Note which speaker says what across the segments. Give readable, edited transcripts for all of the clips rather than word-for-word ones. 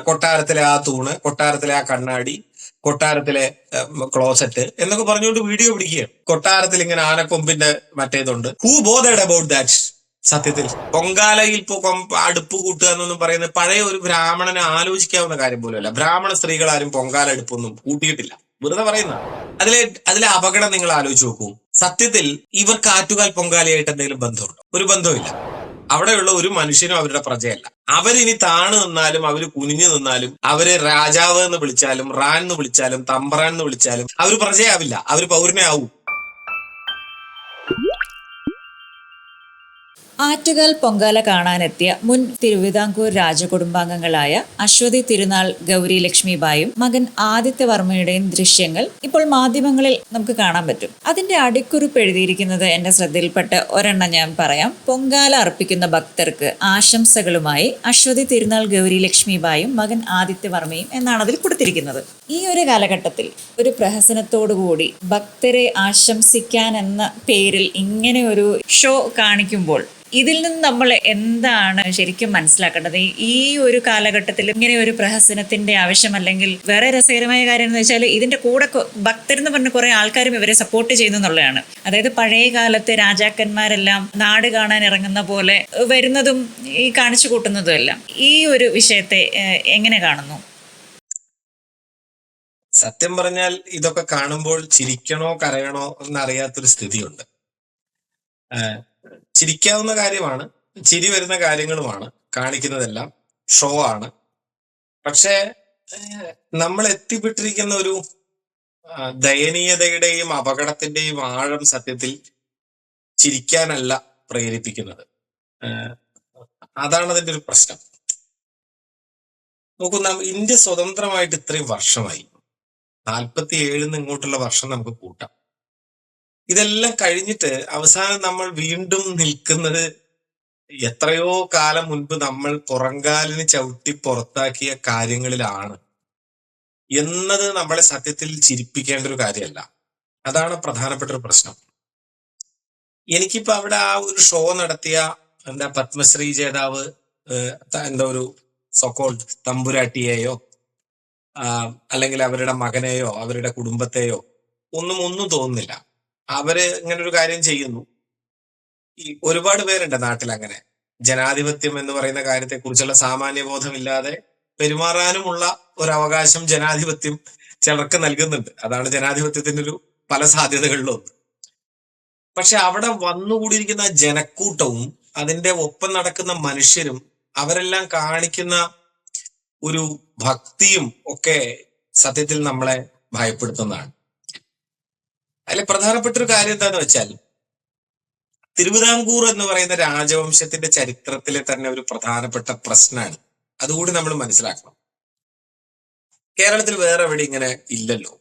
Speaker 1: കൊട്ടാരത്തിലെ ആ തൂണ്, കൊട്ടാരത്തിലെ ആ കണ്ണാടി, കൊട്ടാരത്തിലെ ക്ലോസറ്റ് എന്നൊക്കെ പറഞ്ഞുകൊണ്ട് വീഡിയോ പിടിക്കുകയാണ്. കൊട്ടാരത്തിൽ ഇങ്ങനെ ആനക്കൊമ്പിന്റെ മറ്റേതുണ്ട്. Who bothered about that? സത്യത്തിൽ പൊങ്കാലയിൽ ഇപ്പൊ അടുപ്പ് കൂട്ടുക എന്നൊന്നും പറയുന്നത് പഴയ ഒരു ബ്രാഹ്മണനെ ആലോചിക്കാവുന്ന കാര്യം പോലുമല്ല. ബ്രാഹ്മണ സ്ത്രീകൾ ആരും പൊങ്കാല അടുപ്പൊന്നും കൂട്ടിയിട്ടില്ല, വെറുതെ പറയുന്ന. അതിലെ അപകടം നിങ്ങൾ ആലോചിച്ച് നോക്കൂ. സത്യത്തിൽ ഇവർക്ക് ആറ്റുകാൽ പൊങ്കാലയായിട്ട് എന്തെങ്കിലും ബന്ധമുണ്ടോ? ഒരു ബന്ധവുമില്ല. അവിടെയുള്ള ഒരു മനുഷ്യനും അവരുടെ പ്രജയല്ല. അവരിനി താണു നിന്നാലും, അവര് കുനിഞ്ഞു നിന്നാലും, അവര് രാജാവ് എന്ന് വിളിച്ചാലും, റാൻ എന്ന് വിളിച്ചാലും, തമ്പ്രാൻ എന്ന് വിളിച്ചാലും അവര് പ്രജയാവില്ല, അവര് പൗരനെ ആവും.
Speaker 2: ആറ്റുകാൽ പൊങ്കാല കാണാനെത്തിയ മുൻ തിരുവിതാംകൂർ രാജകുടുംബാംഗങ്ങളായ അശ്വതി തിരുനാൾ ഗൗരി ലക്ഷ്മിബായും മകൻ ആദിത്യവർമ്മയുടെയും ദൃശ്യങ്ങൾ ഇപ്പോൾ മാധ്യമങ്ങളിൽ നമുക്ക് കാണാൻ പറ്റും. അതിന്റെ അടിക്കുറിപ്പ് എഴുതിയിരിക്കുന്നത് എന്റെ ശ്രദ്ധയിൽപ്പെട്ട ഒരെണ്ണം ഞാൻ പറയാം. പൊങ്കാല അർപ്പിക്കുന്ന ഭക്തർക്ക് ആശംസകളുമായി അശ്വതി തിരുനാൾ ഗൗരി ലക്ഷ്മിബായും മകൻ ആദിത്യവർമ്മയും എന്നാണ് അതിൽ കൊടുത്തിരിക്കുന്നത്. ഈ ഒരു കാലഘട്ടത്തിൽ ഒരു പ്രഹസനത്തോടുകൂടി ഭക്തരെ ആശംസിക്കാൻ എന്ന പേരിൽ ഇങ്ങനെ ഒരു ഷോ കാണിക്കുമ്പോൾ ഇതിൽ നിന്ന് നമ്മൾ എന്താണ് ശരിക്കും മനസ്സിലാക്കേണ്ടത്? ഈ ഒരു കാലഘട്ടത്തിൽ ഇങ്ങനെ ഒരു പ്രഹസനത്തിന്റെ ആവശ്യം, അല്ലെങ്കിൽ വേറെ രസകരമായ കാര്യം എന്ന് വെച്ചാൽ ഇതിന്റെ കൂടെ ഭക്തരെന്ന് പറഞ്ഞ കുറെ ആൾക്കാരും ഇവരെ സപ്പോർട്ട് ചെയ്യുന്നു എന്നുള്ളതാണ്. അതായത് പഴയ കാലത്തെ രാജാക്കന്മാരെല്ലാം നാട് കാണാൻ ഇറങ്ങുന്ന പോലെ വരുന്നതും ഈ കാണിച്ചു കൂട്ടുന്നതും എല്ലാം. ഈ ഒരു വിഷയത്തെ എങ്ങനെ കാണുന്നു?
Speaker 1: സത്യം പറഞ്ഞാൽ ഇതൊക്കെ കാണുമ്പോൾ ചിരിക്കണോ കരയണോ എന്നറിയാത്തൊരു സ്ഥിതിയുണ്ട്. ചിരിക്കാവുന്ന കാര്യമാണ്, ചിരി വരുന്ന കാര്യങ്ങളുമാണ് കാണിക്കുന്നതെല്ലാം, ഷോ ആണ്. പക്ഷേ നമ്മൾ എത്തിപ്പെട്ടിരിക്കുന്ന ഒരു ദയനീയതയുടെയും അപകടത്തിന്റെയും ആഴം സത്യത്തിൽ ചിരിക്കാനല്ല പ്രേരിപ്പിക്കുന്നത്. അതാണ് അതിന്റെ ഒരു പ്രശ്നം. നോക്കൂ, ഇന്ത്യ സ്വതന്ത്രമായിട്ട് ഇത്രയും വർഷമായി. 47 ഇങ്ങോട്ടുള്ള വർഷം നമുക്ക് കൂട്ടാം. ഇതെല്ലാം കഴിഞ്ഞിട്ട് അവസാനം നമ്മൾ വീണ്ടും നിൽക്കുന്നത് എത്രയോ കാലം മുൻപ് നമ്മൾ പുറങ്കാലിന് ചവിട്ടി പുറത്താക്കിയ കാര്യങ്ങളിലാണ് എന്നത് നമ്മളെ സത്യത്തിൽ ചിരിപ്പിക്കേണ്ട ഒരു കാര്യമല്ല. അതാണ് പ്രധാനപ്പെട്ട ഒരു പ്രശ്നം. എനിക്കിപ്പോ അവിടെ ആ ഒരു ഷോ നടത്തിയ പത്മശ്രീ ജേതാവ് ഒരു സോക്കോൾഡ് തമ്പുരാട്ടിയെയോ അല്ലെങ്കിൽ അവരുടെ മകനെയോ അവരുടെ കുടുംബത്തെയോ ഒന്നും തോന്നുന്നില്ല. അവര് ഇങ്ങനെ ഒരു കാര്യം ചെയ്യുന്നു. ഈ ഒരുപാട് പേരുണ്ട് നാട്ടിൽ അങ്ങനെ ജനാധിപത്യം എന്ന് പറയുന്ന കാര്യത്തെ കുറിച്ചുള്ള സാമാന്യബോധമില്ലാതെ പെരുമാറാനുമുള്ള ഒരു അവകാശം ജനാധിപത്യം ചിലർക്ക് നൽകുന്നുണ്ട്. അതാണ് ജനാധിപത്യത്തിന്റെ ഒരു പല സാധ്യതകളിലും ഒന്ന്. പക്ഷെ അവിടെ വന്നുകൂടിയിരിക്കുന്ന ജനക്കൂട്ടവും അതിന്റെ ഒപ്പം നടക്കുന്ന മനുഷ്യരും അവരെല്ലാം കാണിക്കുന്ന ഒരു ഭക്തിയും ഒക്കെ സത്യത്തിൽ നമ്മളെ ഭയപ്പെടുത്തുന്നതാണ്. അതിൽ പ്രധാനപ്പെട്ട ഒരു കാര്യം എന്താന്ന് വെച്ചാൽ, തിരുവിതാംകൂർ എന്ന് പറയുന്ന രാജവംശത്തിന്റെ ചരിത്രത്തിലെ തന്നെ ഒരു പ്രധാനപ്പെട്ട പ്രശ്നമാണ്. അതുകൂടി നമ്മൾ മനസ്സിലാക്കണം. കേരളത്തിൽ വേറെ എവിടെ ഇങ്ങനെ ഇല്ലല്ലോ.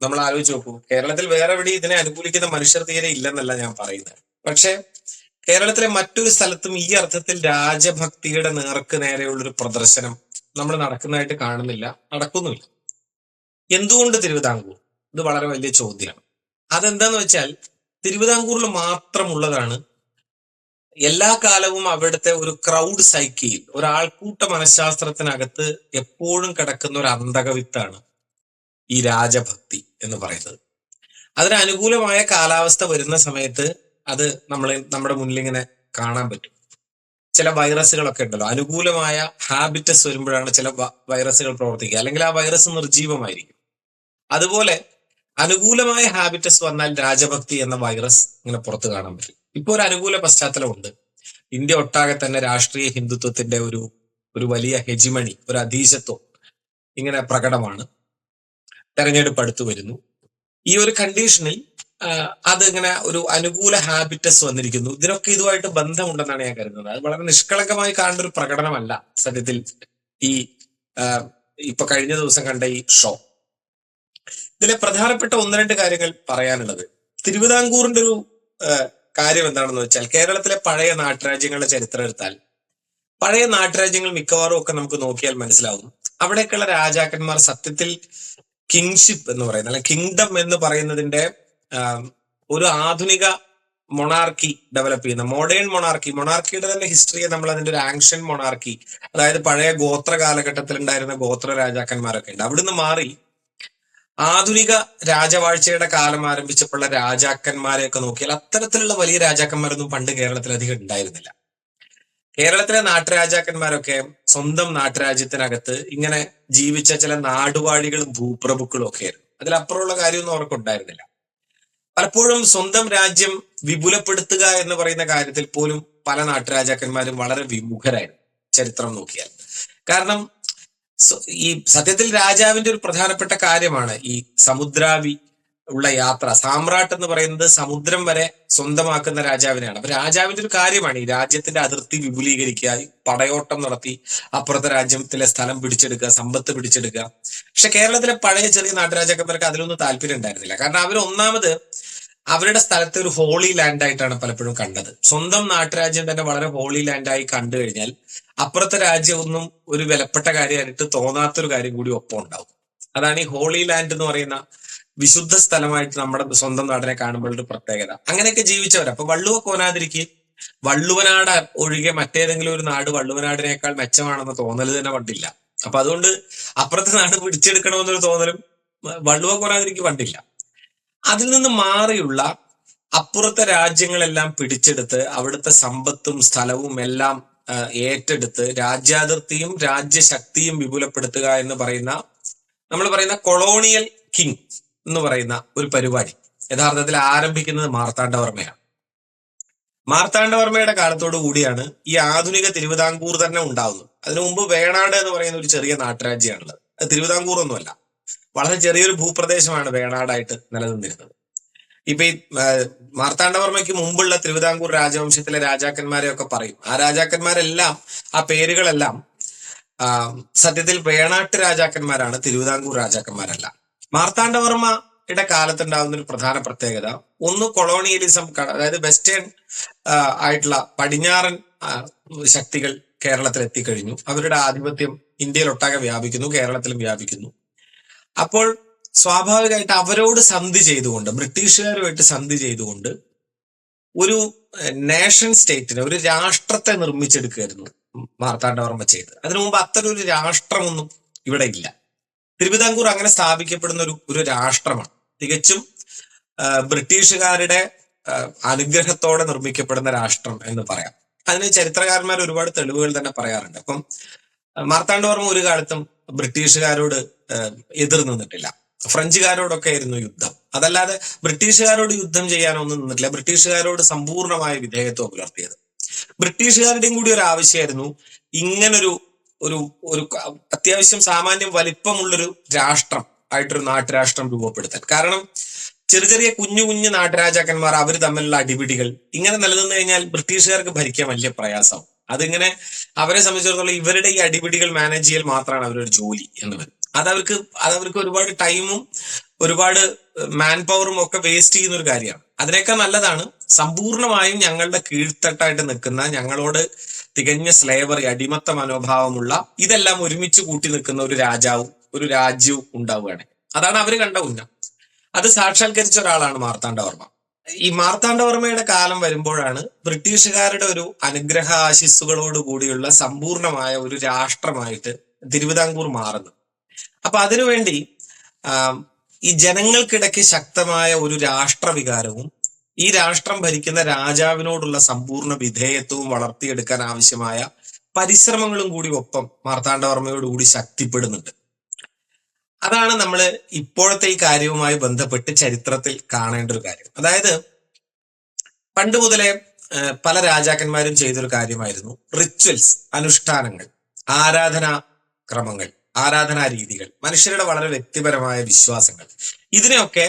Speaker 1: നമ്മൾ ആലോചിച്ച് നോക്കൂ, കേരളത്തിൽ വേറെ എവിടെ ഇതിനെ അനുകൂലിക്കുന്ന മനുഷ്യർ തീരെ ഇല്ലെന്നല്ല ഞാൻ പറയുന്നത്. പക്ഷെ കേരളത്തിലെ മറ്റൊരു സ്ഥലത്തും ഈ അർത്ഥത്തിൽ രാജഭക്തിയുടെ നേർക്ക് നേരെയുള്ളൊരു പ്രദർശനം നമ്മൾ നടക്കുന്നതായിട്ട് കാണുന്നില്ല, നടക്കുന്നുമില്ല. എന്തുകൊണ്ട് തിരുവിതാംകൂർ? ഇത് വളരെ വലിയ ചോദ്യമാണ്. അതെന്താന്ന് വെച്ചാൽ, തിരുവിതാംകൂറിൽ മാത്രമുള്ളതാണ് എല്ലാ കാലവും അവിടുത്തെ ഒരു ക്രൗഡ് സൈക്കിയിൽ, ഒരു ആൾക്കൂട്ട മനഃശാസ്ത്രത്തിനകത്ത് എപ്പോഴും കിടക്കുന്ന ഒരു അന്തകവിത്താണ് ഈ രാജഭക്തി എന്ന് പറയുന്നത്. അതിന് അനുകൂലമായ കാലാവസ്ഥ വരുന്ന സമയത്ത് അത് നമ്മുടെ മുന്നിൽ ഇങ്ങനെ കാണാൻ പറ്റും. ചില വൈറസുകളൊക്കെ ഉണ്ടല്ലോ, അനുകൂലമായ ഹാബിറ്റസ് വരുമ്പോഴാണ് ചില വൈറസുകൾ പ്രവർത്തിക്കുക, അല്ലെങ്കിൽ ആ വൈറസ് നിർജീവമായിരിക്കും. അതുപോലെ അനുകൂലമായ ഹാബിറ്റസ് വന്നാൽ രാജഭക്തി എന്ന വൈറസ് ഇങ്ങനെ പുറത്തു കാണാൻ പറ്റും. ഇപ്പൊ ഒരു അനുകൂല പശ്ചാത്തലമുണ്ട്. ഇന്ത്യ ഒട്ടാകെ തന്നെ രാഷ്ട്രീയ ഹിന്ദുത്വത്തിന്റെ ഒരു വലിയ ഹെജിമണി, ഒരു അധീശത്വം ഇങ്ങനെ പ്രകടമാണ്. തെരഞ്ഞെടുപ്പ് അടുത്തു വരുന്നു. ഈ ഒരു കണ്ടീഷനിൽ അത് ഇങ്ങനെ ഒരു അനുകൂല ഹാബിറ്റസ് വന്നിരിക്കുന്നു. ഇതിനൊക്കെ ഇതുമായിട്ട് ബന്ധമുണ്ടെന്നാണ് ഞാൻ കരുതുന്നത്. അത് വളരെ നിഷ്കളങ്കമായി കാണേണ്ട ഒരു പ്രകടനമല്ല സത്യത്തിൽ ഈ ഇപ്പൊ കഴിഞ്ഞ ദിവസം കണ്ട ഈ ഷോ. ഇതിലെ പ്രധാനപ്പെട്ട 1-2 കാര്യങ്ങൾ പറയാനുള്ളത്, തിരുവിതാംകൂറിന്റെ ഒരു കാര്യം എന്താണെന്ന് വെച്ചാൽ, കേരളത്തിലെ പഴയ നാട്ടുരാജ്യങ്ങളുടെ ചരിത്രം എടുത്താൽ, പഴയ നാട്ടുരാജ്യങ്ങൾ മിക്കവാറും ഒക്കെ നമുക്ക് നോക്കിയാൽ മനസ്സിലാവും, അവിടേക്കുള്ള രാജാക്കന്മാർ സത്യത്തിൽ കിങ്ഷിപ്പ് എന്ന് പറയുന്നത്, അല്ലെങ്കിൽ കിങ്ഡം എന്ന് പറയുന്നതിന്റെ ഒരു ആധുനിക മൊണാർക്കി ഡെവലപ്പ് ചെയ്യുന്ന മോഡേൺ മൊണാർക്കിയുടെ തന്നെ ഹിസ്റ്ററിയെ നമ്മൾ അതിന്റെ ഒരു ആൻഷ്യൻ മൊണാർക്കി, അതായത് പഴയ ഗോത്ര കാലഘട്ടത്തിൽ ഉണ്ടായിരുന്ന ഗോത്ര രാജാക്കന്മാരൊക്കെ ഉണ്ട്, അവിടുന്ന് മാറി ആധുനിക രാജവാഴ്ചയുടെ കാലം ആരംഭിച്ചപ്പോഴുള്ള രാജാക്കന്മാരെയൊക്കെ നോക്കിയാൽ അത്തരത്തിലുള്ള വലിയ രാജാക്കന്മാരൊന്നും പണ്ട് കേരളത്തിൽ അധികം ഉണ്ടായിരുന്നില്ല. കേരളത്തിലെ നാട്ടുരാജാക്കന്മാരൊക്കെ സ്വന്തം നാട്ടുരാജ്യത്തിനകത്ത് ഇങ്ങനെ ജീവിച്ച ചില നാടുവാഴികളും ഭൂപ്രഭുക്കളും ഒക്കെ ആയിരുന്നു. അതിലപ്പുറമുള്ള കാര്യമൊന്നും അവർക്ക് ഉണ്ടായിരുന്നില്ല. പലപ്പോഴും സ്വന്തം രാജ്യം വിപുലപ്പെടുത്തുക എന്ന് പറയുന്ന കാര്യത്തിൽ പോലും പല നാട്ടുരാജാക്കന്മാരും വളരെ വിമുഖരായിരുന്നു ചരിത്രം നോക്കിയാൽ. കാരണം ഈ സത്യത്തിൽ രാജാവിന്റെ ഒരു പ്രധാനപ്പെട്ട കാര്യമാണ് ഈ സമുദ്രാവി ഉള്ള യാത്ര. സാമ്രാട്ട് എന്ന് പറയുന്നത് സമുദ്രം വരെ സ്വന്തമാക്കുന്ന രാജാവിനെയാണ്. അപ്പൊ രാജാവിന്റെ ഒരു കാര്യമാണ് ഈ രാജ്യത്തിന്റെ അതിർത്തി വിപുലീകരിക്കുക, പടയോട്ടം നടത്തി അപ്പുറത്തെ രാജ്യത്തിലെ സ്ഥലം പിടിച്ചെടുക്കുക, സമ്പത്ത് പിടിച്ചെടുക്കുക. പക്ഷെ കേരളത്തിലെ പഴയ ചെറിയ നാട്ടുരാജാക്കന്മാർക്ക് അതിലൊന്നും താല്പര്യം ഉണ്ടായിരുന്നില്ല. കാരണം അവർ ഒന്നാമത് അവരുടെ സ്ഥലത്തെ ഒരു ഹോളി ലാൻഡ് ആയിട്ടാണ് പലപ്പോഴും കണ്ടത്. സ്വന്തം നാട്ടുരാജ്യം തന്നെ വളരെ ഹോളി ലാൻഡായി കണ്ടു കഴിഞ്ഞാൽ അപ്പുറത്തെ രാജ്യമൊന്നും ഒരു വിലപ്പെട്ട കാര്യമായിട്ട് തോന്നാത്തൊരു കാര്യം കൂടി ഒപ്പം ഉണ്ടാവും. അതാണ് ഈ ഹോളി ലാൻഡ് എന്ന് പറയുന്ന വിശുദ്ധ സ്ഥലമായിട്ട് നമ്മുടെ സ്വന്തം നാടിനെ കാണുമ്പോഴൊരു പ്രത്യേകത. അങ്ങനെയൊക്കെ ജീവിച്ചവർ. അപ്പൊ വള്ളുവ കോനാതിരിക്ക് വള്ളുവനാട് ഒഴികെ മറ്റേതെങ്കിലും ഒരു നാട് വള്ളുവനാടിനേക്കാൾ മെച്ചമാണെന്ന് തോന്നൽ തന്നെ പണ്ടില്ല. അപ്പൊ അതുകൊണ്ട് അപ്പുറത്തെ നാട് പിടിച്ചെടുക്കണമെന്നൊരു തോന്നലും വള്ളുവ കോനാതിരിക്ക് പണ്ടില്ല. അതിൽ നിന്ന് മാറിയുള്ള അപ്പുറത്തെ രാജ്യങ്ങളെല്ലാം പിടിച്ചെടുത്ത് അവിടുത്തെ സമ്പത്തും സ്ഥലവും എല്ലാം ഏറ്റെടുത്ത് രാജ്യാതിർത്തിയും രാജ്യശക്തിയും വിപുലപ്പെടുത്തുക എന്ന് പറയുന്ന, നമ്മൾ പറയുന്ന കൊളോണിയൽ കിങ് എന്ന് പറയുന്ന ഒരു പരിപാടി യഥാർത്ഥത്തിൽ ആരംഭിക്കുന്നത് മാർത്താണ്ഡവർമ്മയാണ്. മാർത്താണ്ഡവർമ്മയുടെ കാലത്തോടു കൂടിയാണ് ഈ ആധുനിക തിരുവിതാംകൂർ തന്നെ ഉണ്ടാവുന്നത്. അതിനു മുമ്പ് വേണാട് എന്ന് പറയുന്ന ഒരു ചെറിയ നാട്ടുരാജ്യമാണുള്ളത്. അത് തിരുവിതാംകൂർ ഒന്നുമല്ല, വളരെ ചെറിയൊരു ഭൂപ്രദേശമാണ് വേണാടായിട്ട് നിലനിന്നിരുന്നത്. ഇപ്പൊ ഈ മാർത്താണ്ഡവർമ്മയ്ക്ക് മുമ്പുള്ള തിരുവിതാംകൂർ രാജവംശത്തിലെ രാജാക്കന്മാരെയൊക്കെ പറയും. ആ രാജാക്കന്മാരെല്ലാം, ആ പേരുകളെല്ലാം സത്യത്തിൽ വേണാട്ട് രാജാക്കന്മാരാണ്, തിരുവിതാംകൂർ രാജാക്കന്മാരല്ല. മാർത്താണ്ഡവർമ്മയുടെ കാലത്തുണ്ടാകുന്ന ഒരു പ്രധാന പ്രത്യേകത ഒന്ന് കൊളോണിയലിസം, അതായത് വെസ്റ്റേൺ ആയിട്ടുള്ള പടിഞ്ഞാറൻ ശക്തികൾ കേരളത്തിൽ എത്തിക്കഴിഞ്ഞു. അവരുടെ ആധിപത്യം ഇന്ത്യയിലൊട്ടാകെ വ്യാപിക്കുന്നു, കേരളത്തിലും വ്യാപിക്കുന്നു. അപ്പോൾ സ്വാഭാവികമായിട്ട് അവരോട് സന്ധി ചെയ്തുകൊണ്ട്, ബ്രിട്ടീഷുകാരുമായിട്ട് സന്ധി ചെയ്തുകൊണ്ട് ഒരു നേഷൻ സ്റ്റേറ്റിനെ, ഒരു രാഷ്ട്രത്തെ നിർമ്മിച്ചെടുക്കുകയായിരുന്നു മാർത്താണ്ഡവർമ്മ ചെയ്തത്. അതിനു മുമ്പ് അത്തരം ഒരു രാഷ്ട്രമൊന്നും ഇവിടെ ഇല്ല. തിരുവിതാംകൂർ അങ്ങനെ സ്ഥാപിക്കപ്പെടുന്ന ഒരു രാഷ്ട്രമാണ്. തികച്ചും ബ്രിട്ടീഷുകാരുടെ അനുഗ്രഹത്തോടെ നിർമ്മിക്കപ്പെടുന്ന രാഷ്ട്രം എന്ന് പറയാം. അതിന് ചരിത്രകാരന്മാർ ഒരുപാട് തെളിവുകൾ തന്നെ പറയാറുണ്ട്. അപ്പം മാർത്താണ്ഡവർമ്മ ഒരു കാലത്തും ബ്രിട്ടീഷുകാരോട് എതിർ നിന്നിട്ടില്ല. ഫ്രഞ്ചുകാരോടൊക്കെ ആയിരുന്നു യുദ്ധം. അതല്ലാതെ ബ്രിട്ടീഷുകാരോട് യുദ്ധം ചെയ്യാനൊന്നും നിന്നിട്ടില്ല. ബ്രിട്ടീഷുകാരോട് സമ്പൂർണമായ വിധേയത്വം പുലർത്തിയത്. ബ്രിട്ടീഷുകാരുടെയും കൂടി ഒരു ആവശ്യമായിരുന്നു ഇങ്ങനൊരു ഒരു ഒരു അത്യാവശ്യം സാമാന്യം വലിപ്പമുള്ളൊരു രാഷ്ട്രം ആയിട്ടൊരു നാട്ടുരാഷ്ട്രം രൂപപ്പെടുത്താൻ. കാരണം ചെറിയ ചെറിയ കുഞ്ഞു കുഞ്ഞു നാട്ടുരാജാക്കന്മാർ, അവർ തമ്മിലുള്ള അടിപിടികൾ ഇങ്ങനെ നിലനിന്ന് കഴിഞ്ഞാൽ ബ്രിട്ടീഷുകാർക്ക് ഭരിക്കാൻ വലിയ പ്രയാസം. അതിങ്ങനെ അവരെ സംബന്ധിച്ചിടത്തോളം ഇവരുടെ ഈ അടിപിടികൾ മാനേജ് ചെയ്യൽ മാത്രമാണ് അവരുടെ ജോലി എന്ന് വരും. അതവർക്ക് ഒരുപാട് ടൈമും ഒരുപാട് മാൻ പവറും ഒക്കെ വേസ്റ്റ് ചെയ്യുന്ന ഒരു കാര്യമാണ്. അതിനേക്കാൾ നല്ലതാണ് സമ്പൂർണമായും ഞങ്ങളുടെ കീഴ്ത്തട്ടായിട്ട് നിൽക്കുന്ന, ഞങ്ങളോട് തികഞ്ഞ സ്ലേവറി, അടിമത്ത മനോഭാവമുള്ള, ഇതെല്ലാം ഒരുമിച്ച് കൂട്ടി നിൽക്കുന്ന ഒരു രാജ്യവും ഉണ്ടാവുകയാണ്. അതാണ് അവർ കണ്ട ഉന്നം. അത് സാക്ഷാത്കരിച്ച ഒരാളാണ് മാർത്താണ്ഡവർമ്മ. ഈ മാർത്താണ്ഡവർമ്മയുടെ കാലം വരുമ്പോഴാണ് ബ്രിട്ടീഷുകാരുടെ ഒരു അനുഗ്രഹ ആശിസ്സുകളോട് കൂടിയുള്ള സമ്പൂർണമായ ഒരു രാഷ്ട്രമായിട്ട് തിരുവിതാംകൂർ മാറുന്നത്. അപ്പൊ അതിനുവേണ്ടി ഈ ജനങ്ങൾക്കിടയ്ക്ക് ശക്തമായ ഒരു രാഷ്ട്രവികാരവും ഈ രാഷ്ട്രം ഭരിക്കുന്ന രാജാവിനോടുള്ള സമ്പൂർണ്ണ വിധേയത്വവും വളർത്തിയെടുക്കാൻ ആവശ്യമായ പരിശ്രമങ്ങളും കൂടി ഒപ്പം മാർത്താണ്ഡവർമ്മയോടുകൂടി ശക്തിപ്പെടുന്നുണ്ട്. അതാണ് നമ്മൾ ഇപ്പോഴത്തെ ഈ കാര്യവുമായി ബന്ധപ്പെട്ട് ചരിത്രത്തിൽ കാണേണ്ട ഒരു കാര്യം. അതായത് പണ്ട് മുതലേ പല രാജാക്കന്മാരും ചെയ്തൊരു കാര്യമായിരുന്നു റിച്വൽസ്, അനുഷ്ഠാനങ്ങൾ, ആരാധനാ ക്രമങ്ങൾ, ആരാധനാ രീതികൾ, മനുഷ്യരുടെ വളരെ വ്യക്തിപരമായ വിശ്വാസങ്ങൾ. ഇതിനെയൊക്കെ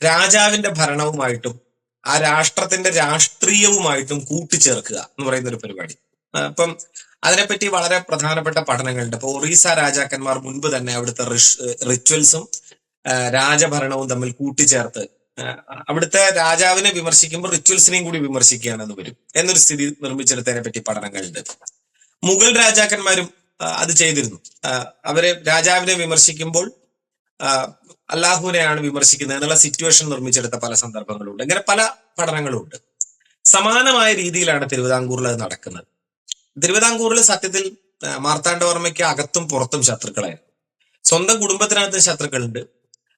Speaker 1: രാജാവിന്റെ ഭരണവുമായിട്ടും ആ രാഷ്ട്രത്തിന്റെ രാഷ്ട്രീയവുമായിട്ടും കൂട്ടിച്ചേർക്കുക എന്ന് പറയുന്ന ഒരു പരിപാടി. അപ്പം അതിനെപ്പറ്റി വളരെ പ്രധാനപ്പെട്ട പഠനങ്ങളുണ്ട്. ഇപ്പൊ ഒറീസ രാജാക്കന്മാർ മുൻപ് തന്നെ അവിടുത്തെ റിച്വൽസും രാജഭരണവും തമ്മിൽ കൂട്ടിച്ചേർത്ത് അവിടുത്തെ രാജാവിനെ വിമർശിക്കുമ്പോൾ റിച്വൽസിനെയും കൂടി വിമർശിക്കുകയാണെന്ന് വരും എന്നൊരു സ്ഥിതി നിർമ്മിച്ചെടുത്തതിനെ പറ്റി പഠനങ്ങളുണ്ട്. മുഗൾ രാജാക്കന്മാരും അത് ചെയ്തിരുന്നു. അവര് രാജാവിനെ വിമർശിക്കുമ്പോൾ അല്ലാഹുവിനെയാണ് വിമർശിക്കുന്നത് എന്നുള്ള സിറ്റുവേഷൻ നിർമ്മിച്ചെടുത്ത പല സന്ദർഭങ്ങളുണ്ട്. ഇങ്ങനെ പല പഠനങ്ങളുണ്ട്. സമാനമായ രീതിയിലാണ് തിരുവിതാംകൂറിൽ അത് നടക്കുന്നത്. തിരുവിതാംകൂറിൽ സത്യത്തിൽ മാർത്താണ്ഡവർമ്മയ്ക്ക് അകത്തും പുറത്തും ശത്രുക്കളായിരുന്നു. സ്വന്തം കുടുംബത്തിനകത്ത് ശത്രുക്കളുണ്ട്.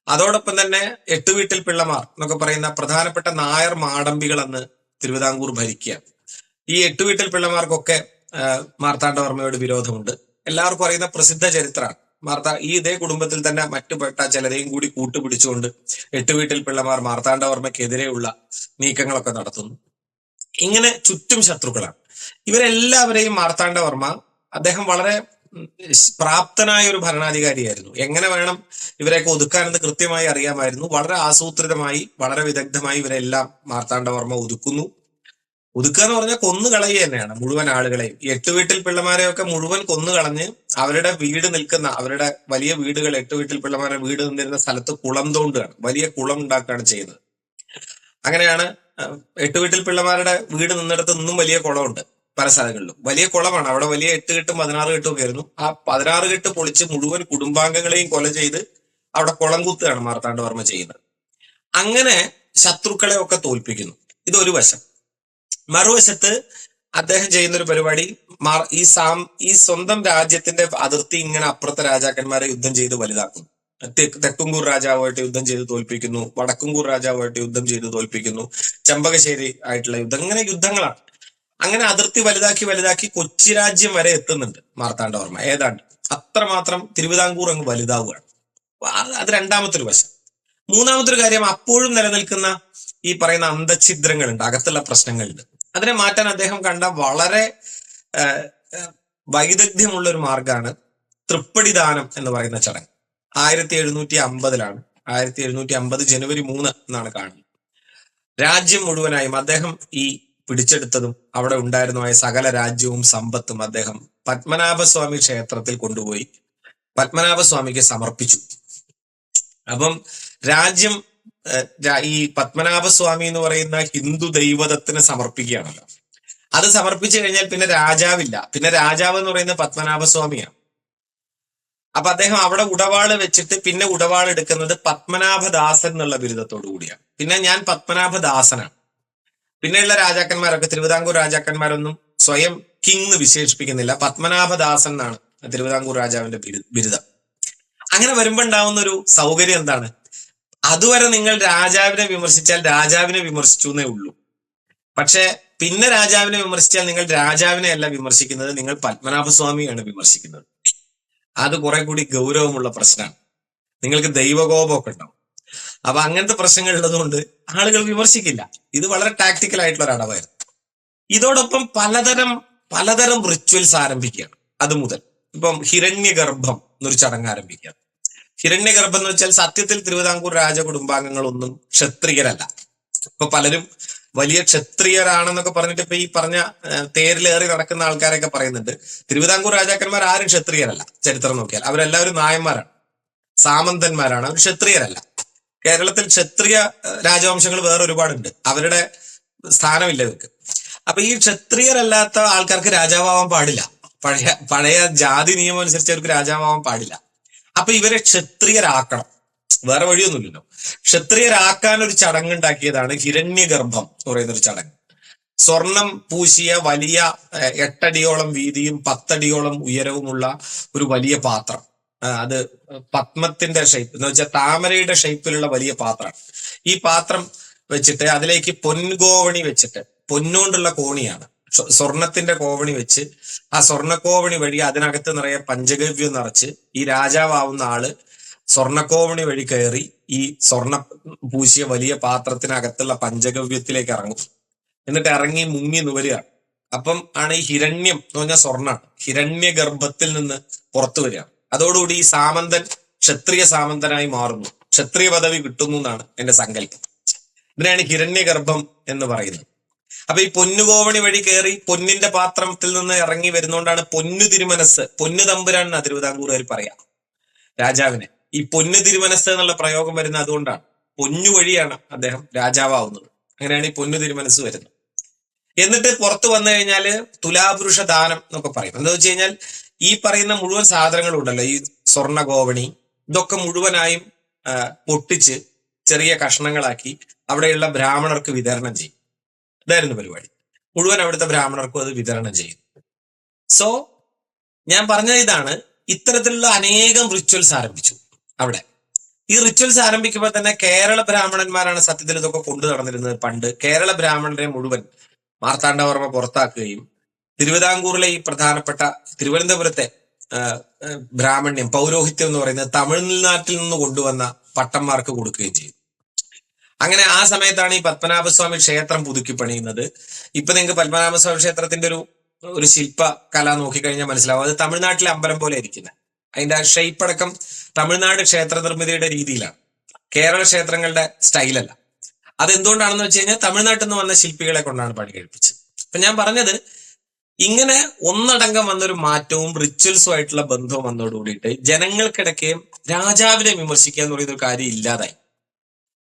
Speaker 1: അതോടൊപ്പം തന്നെ എട്ടുവീട്ടിൽ പിള്ളമാർ എന്നൊക്കെ പറയുന്ന പ്രധാനപ്പെട്ട നായർ മാടമ്പികൾ അന്ന് തിരുവിതാംകൂർ ഭരിക്കുക. ഈ എട്ടുവീട്ടിൽ പിള്ളമാർക്കൊക്കെ മാർത്താണ്ഡവർമ്മയോട് വിരോധമുണ്ട്. എല്ലാവർക്കും അറിയുന്ന പ്രസിദ്ധ ചരിത്രമാണ്. ഈ ഇതേ കുടുംബത്തിൽ തന്നെ മറ്റുപെട്ട ചിലരെയും കൂടി കൂട്ടുപിടിച്ചുകൊണ്ട് എട്ടുവീട്ടിൽ പിള്ളമാർ മാർത്താണ്ഡവർമ്മയ്ക്കെതിരെയുള്ള നീക്കങ്ങളൊക്കെ നടത്തുന്നു. ഇങ്ങനെ ചുറ്റും ശത്രുക്കളാണ്. ഇവരെല്ലാവരെയും മാർത്താണ്ഡവർമ്മ, അദ്ദേഹം വളരെ പ്രാപ്തനായ ഒരു ഭരണാധികാരിയായിരുന്നു. എങ്ങനെ വേണം ഇവരെയൊക്കെ ഒതുക്കാനെന്ന് കൃത്യമായി അറിയാമായിരുന്നു. വളരെ ആസൂത്രിതമായി, വളരെ വിദഗ്ധമായി ഇവരെല്ലാം മാർത്താണ്ഡവർമ്മ ഒതുക്കുന്നു. ഒതുക്കുക എന്ന് പറഞ്ഞാൽ കൊന്നു കളയുക തന്നെയാണ് മുഴുവൻ ആളുകളെയും. എട്ടുവീട്ടിൽ പിള്ളമാരെയൊക്കെ മുഴുവൻ കൊന്നു കളഞ്ഞ് അവരുടെ വീട് നിൽക്കുന്ന, അവരുടെ വലിയ വീടുകൾ, എട്ടുവീട്ടിൽ പിള്ളമാരുടെ വീട് നിന്നിരുന്ന സ്ഥലത്ത് കുളം തോണ്ടുകയാണ്, വലിയ കുളം ഉണ്ടാക്കുകയാണ് ചെയ്യുന്നത്. അങ്ങനെയാണ് എട്ടുവീട്ടിൽ പിള്ളമാരുടെ വീട് നിന്നിടത്ത് ഇന്നും വലിയ കുളമുണ്ട്. പല സ്ഥലങ്ങളിലും വലിയ കുളമാണ്. അവിടെ വലിയ 8 കെട്ടും 16 കെട്ടും ഒക്കെ ആയിരുന്നു. ആ 16 കെട്ട് പൊളിച്ച് മുഴുവൻ കുടുംബാംഗങ്ങളെയും കൊല ചെയ്ത് അവിടെ കുളം കുത്തുകയാണ് മാർത്താണ്ഡവർമ്മ ചെയ്യുന്നത്. അങ്ങനെ ശത്രുക്കളെ ഒക്കെ തോൽപ്പിക്കുന്നു. ഇതൊരു വശം. മറുവശത്ത് അദ്ദേഹം ചെയ്യുന്ന ഒരു പരിപാടി, ഈ സ്വന്തം രാജ്യത്തിന്റെ അതിർത്തി ഇങ്ങനെ അപ്പുറത്തെ രാജാക്കന്മാരെ യുദ്ധം ചെയ്ത് വലുതാക്കുന്നു. തെക്കുംകൂർ രാജാവുമായിട്ട് യുദ്ധം ചെയ്ത് തോൽപ്പിക്കുന്നു, വടക്കുംകൂർ രാജാവുമായിട്ട് യുദ്ധം ചെയ്ത് തോൽപ്പിക്കുന്നു, ചെമ്പകശ്ശേരി ആയിട്ടുള്ള യുദ്ധം, ഇങ്ങനെ യുദ്ധങ്ങളാണ്. അങ്ങനെ അതിർത്തി വലുതാക്കി കൊച്ചി രാജ്യം വരെ എത്തുന്നുണ്ട് മാർത്താണ്ഡവർമ്മ. ഏതാണ്ട് അത്രമാത്രം തിരുവിതാംകൂർ അങ്ങ് വലുതാവുകയാണ്. അത് രണ്ടാമത്തെ ഒരു വശം. മൂന്നാമത്തെ കാര്യം, അപ്പോഴും നിലനിൽക്കുന്ന ഈ പറയുന്ന അന്തഛിദ്രങ്ങളുണ്ട്, അകത്തുള്ള പ്രശ്നങ്ങളുണ്ട്. അതിനെ മാറ്റാൻ അദ്ദേഹം കണ്ട വളരെ വൈദഗ്ധ്യമുള്ള ഒരു മാർഗമാണ് തൃപ്പടിദാനം എന്ന് പറയുന്ന ചടങ്ങ്. 1750 1750 ജനുവരി 3 എന്നാണ് കാണുന്നത്. രാജ്യം മുഴുവനായും അദ്ദേഹം ഈ പിടിച്ചെടുത്തതും അവിടെ ഉണ്ടായിരുന്നതായ സകല രാജ്യവും സമ്പത്തും അദ്ദേഹം പത്മനാഭസ്വാമി ക്ഷേത്രത്തിൽ കൊണ്ടുപോയി പത്മനാഭസ്വാമിക്ക് സമർപ്പിച്ചു. അപ്പം രാജ്യം ഈ പത്മനാഭസ്വാമി എന്ന് പറയുന്ന ഹിന്ദു ദൈവതത്തിന് സമർപ്പിക്കുകയാണല്ലോ. അത് സമർപ്പിച്ചു കഴിഞ്ഞാൽ പിന്നെ രാജാവില്ല. പിന്നെ രാജാവ് എന്ന് പറയുന്നത് പത്മനാഭസ്വാമിയാണ്. അപ്പൊ അദ്ദേഹം അവിടെ ഉടവാള് വെച്ചിട്ട് പിന്നെ ഉടവാൾ എടുക്കുന്നത് പത്മനാഭദാസൻ എന്നുള്ള ബിരുദത്തോടു കൂടിയാണ്. പിന്നെ ഞാൻ പത്മനാഭദാസനാണ്. പിന്നെയുള്ള രാജാക്കന്മാരൊക്കെ, തിരുവിതാംകൂർ രാജാക്കന്മാരൊന്നും സ്വയം കിങ് എന്ന് വിശേഷിപ്പിക്കുന്നില്ല, പത്മനാഭദാസൻ എന്നാണ് തിരുവിതാംകൂർ രാജാവിന്റെ ബിരുദം. അങ്ങനെ വരുമ്പോ ഉണ്ടാവുന്ന ഒരു സൗകര്യം എന്താണ്? അതുവരെ നിങ്ങൾ രാജാവിനെ വിമർശിച്ചാൽ രാജാവിനെ വിമർശിച്ചു എന്നേ ഉള്ളൂ. പക്ഷെ പിന്നെ രാജാവിനെ വിമർശിച്ചാൽ നിങ്ങൾ രാജാവിനെ അല്ല വിമർശിക്കുന്നത്, നിങ്ങൾ പത്മനാഭസ്വാമിയാണ് വിമർശിക്കുന്നത്. അത് കുറെ കൂടി ഗൗരവമുള്ള പ്രശ്നമാണ്. നിങ്ങൾക്ക് ദൈവകോപമൊക്കെ ഉണ്ടാവും. അപ്പൊ അങ്ങനത്തെ പ്രശ്നങ്ങൾ ഉള്ളതുകൊണ്ട് ആളുകൾ വിമർശിക്കില്ല. ഇത് വളരെ ടാക്ടിക്കൽ ആയിട്ടുള്ള ഒരു അടവായിരുന്നു. ഇതോടൊപ്പം പലതരം റിച്വൽസ് ആരംഭിക്കുകയാണ്. അത് മുതൽ ഇപ്പം ഹിരണ്യഗർഭം എന്നൊരു ചടങ്ങ് ആരംഭിക്കുകയാണ്. ഹിരണ്യഗർഭം എന്ന് വെച്ചാൽ സത്യത്തിൽ തിരുവിതാംകൂർ രാജകുടുംബാംഗങ്ങളൊന്നും ക്ഷത്രിയരല്ല. ഇപ്പൊ പലരും വലിയ ക്ഷത്രിയരാണെന്നൊക്കെ പറഞ്ഞിട്ട് ഇപ്പൊ ഈ പറഞ്ഞ തേരിലേറി നടക്കുന്ന ആൾക്കാരൊക്കെ പറയുന്നുണ്ട് തിരുവിതാംകൂർ രാജാക്കന്മാർ ആരും ക്ഷത്രിയരല്ല. ചരിത്രം നോക്കിയാൽ അവരെല്ലാവരും നായന്മാരാണ്, സാമന്തന്മാരാണ്, അവർ ക്ഷത്രിയരല്ല. കേരളത്തിൽ ക്ഷത്രിയ രാജവംശങ്ങൾ വേറെ ഒരുപാടുണ്ട്, അവരുടെ സ്ഥാനമില്ല ഇവർക്ക്. അപ്പൊ ഈ ക്ഷത്രിയരല്ലാത്ത ആൾക്കാർക്ക് രാജാവാൻ പാടില്ല. പഴയ ജാതി നിയമം അനുസരിച്ച് അവർക്ക് രാജാവാൻ പാടില്ല. അപ്പൊ ഇവരെ ക്ഷത്രിയരാക്കണം, വേറെ വഴിയൊന്നുമില്ലല്ലോ. ക്ഷത്രിയരാക്കാൻ ഒരു ചടങ്ങ് ഉണ്ടാക്കിയതാണ് ഹിരണ്യഗർഭം എന്ന് പറയുന്ന ഒരു ചടങ്ങ്. സ്വർണം പൂശിയ വലിയ 8 അടിയോളം വീതിയും 10 അടിയോളം ഉയരവുമുള്ള ഒരു വലിയ പാത്രം, അത് പത്മത്തിന്റെ ഷേപ്പ് എന്ന് വെച്ചാൽ താമരയുടെ ഷേപ്പിലുള്ള വലിയ പാത്രമാണ്. ഈ പാത്രം വെച്ചിട്ട് അതിലേക്ക് പൊൻകോവണി വെച്ചിട്ട്, പൊന്നുകൊണ്ടുള്ള കോണിയാണ്, സ്വർണത്തിന്റെ കോവണി വെച്ച് ആ സ്വർണ്ണക്കോവണി വഴി അതിനകത്ത് നിറയെ പഞ്ചഗവ്യം നിറച്ച് ഈ രാജാവാവുന്ന ആള് സ്വർണ്ണക്കോവണി വഴി കയറി ഈ സ്വർണ്ണ പൂശിയ വലിയ പാത്രത്തിനകത്തുള്ള പഞ്ചഗവ്യത്തിലേക്ക് ഇറങ്ങും. എന്നിട്ട് ഇറങ്ങി മുങ്ങി നുവരുകയാണ്. അപ്പം ആണ് ഈ ഹിരണ്യം എന്ന് പറഞ്ഞാൽ സ്വർണ്ണാണ്. ഹിരണ്യഗർഭത്തിൽ നിന്ന് പുറത്തു വരികയാണ്. അതോടുകൂടി ഈ സാമന്തൻ ക്ഷത്രിയ സാമന്തനായി മാറുന്നു, ക്ഷത്രിയ പദവി കിട്ടുന്നു എന്നാണ് എന്റെ സങ്കല്പം. ഇതിനാണ് ഹിരണ്യഗർഭം എന്ന് പറയുന്നത്. അപ്പൊ ഈ പൊന്നുകോവണി വഴി കയറി പൊന്നിന്റെ പാത്രത്തിൽ നിന്ന് ഇറങ്ങി വരുന്നോണ്ടാണ് പൊന്നു തിരുമനസ്, പൊന്നു തമ്പുരാൻ തിരുവിതാംകൂറുകാർ പറയാം രാജാവിനെ. ഈ പൊന്നു തിരുമനസ് എന്നുള്ള പ്രയോഗം വരുന്നത് അതുകൊണ്ടാണ്. പൊന്നു വഴിയാണ് അദ്ദേഹം രാജാവാവുന്നത്. അങ്ങനെയാണ് ഈ പൊന്നു തിരുമനസ് വരുന്നത്. എന്നിട്ട് പുറത്തു വന്നു കഴിഞ്ഞാല് തുലാപുരുഷ ദാനം എന്നൊക്കെ പറയും. എന്താ വെച്ച് കഴിഞ്ഞാൽ ഈ പറയുന്ന മുഴുവൻ സാധനങ്ങളും ഉണ്ടല്ലോ, ഈ സ്വർണ്ണ ഗോവണി, ഇതൊക്കെ മുഴുവനായും പൊട്ടിച്ച് ചെറിയ കഷ്ണങ്ങളാക്കി അവിടെയുള്ള ബ്രാഹ്മണർക്ക് വിതരണം ചെയ്യും. ഇതായിരുന്നു പരിപാടി. മുഴുവൻ അവിടുത്തെ ബ്രാഹ്മണർക്കും അത് വിതരണം ചെയ്യും. സോ ഞാൻ പറഞ്ഞത് ഇതാണ്, ഇത്തരത്തിലുള്ള അനേകം റിച്വൽസ് ആരംഭിച്ചു അവിടെ. ഈ റിച്വൽസ് ആരംഭിക്കുമ്പോൾ തന്നെ കേരള ബ്രാഹ്മണന്മാരാണ് സത്യത്തിൽ ഇതൊക്കെ കൊണ്ടു നടന്നിരുന്നത്. പണ്ട് കേരള ബ്രാഹ്മണരെ മുഴുവൻ മാർത്താണ്ഡവർമ്മ പുറത്താക്കുകയും തിരുവിതാംകൂറിലെ ഈ പ്രധാനപ്പെട്ട തിരുവനന്തപുരത്തെ ബ്രാഹ്മണ്യം, പൗരോഹിത്യം എന്ന് പറയുന്നത് തമിഴ്നാട്ടിൽ നിന്ന് കൊണ്ടുവന്ന പട്ടന്മാർക്ക് കൊടുക്കുകയും ചെയ്തു. അങ്ങനെ ആ സമയത്താണ് ഈ പത്മനാഭസ്വാമി ക്ഷേത്രം പുതുക്കി പണിയുന്നത്. ഇപ്പൊ നിങ്ങൾക്ക് പത്മനാഭസ്വാമി ക്ഷേത്രത്തിന്റെ ഒരു ശില്പ കല നോക്കിക്കഴിഞ്ഞാൽ മനസ്സിലാവും. അത് തമിഴ്നാട്ടിലെ അമ്പലം പോലെ ഇരിക്കുന്നത്. അതിന്റെ ഷേപ്പ് അടക്കം തമിഴ്നാട് ക്ഷേത്ര നിർമ്മിതിയുടെ രീതിയിലാണ്, കേരള ക്ഷേത്രങ്ങളുടെ സ്റ്റൈലല്ല. അതെന്തുകൊണ്ടാണെന്ന് വെച്ച് കഴിഞ്ഞാൽ തമിഴ്നാട്ടിൽ നിന്ന് വന്ന ശില്പികളെ കൊണ്ടാണ് പണി കഴിപ്പിച്ചത്. അപ്പൊ ഞാൻ പറഞ്ഞത്, ഇങ്ങനെ ഒന്നടങ്കം വന്നൊരു മാറ്റവും റിച്വൽസും ആയിട്ടുള്ള ബന്ധവും വന്നതോടുകൂടിയിട്ട് ജനങ്ങൾക്കിടയ്ക്ക് രാജാവിനെ വിമർശിക്കുക എന്ന് പറയുന്ന ഒരു കാര്യം ഇല്ലാതായി.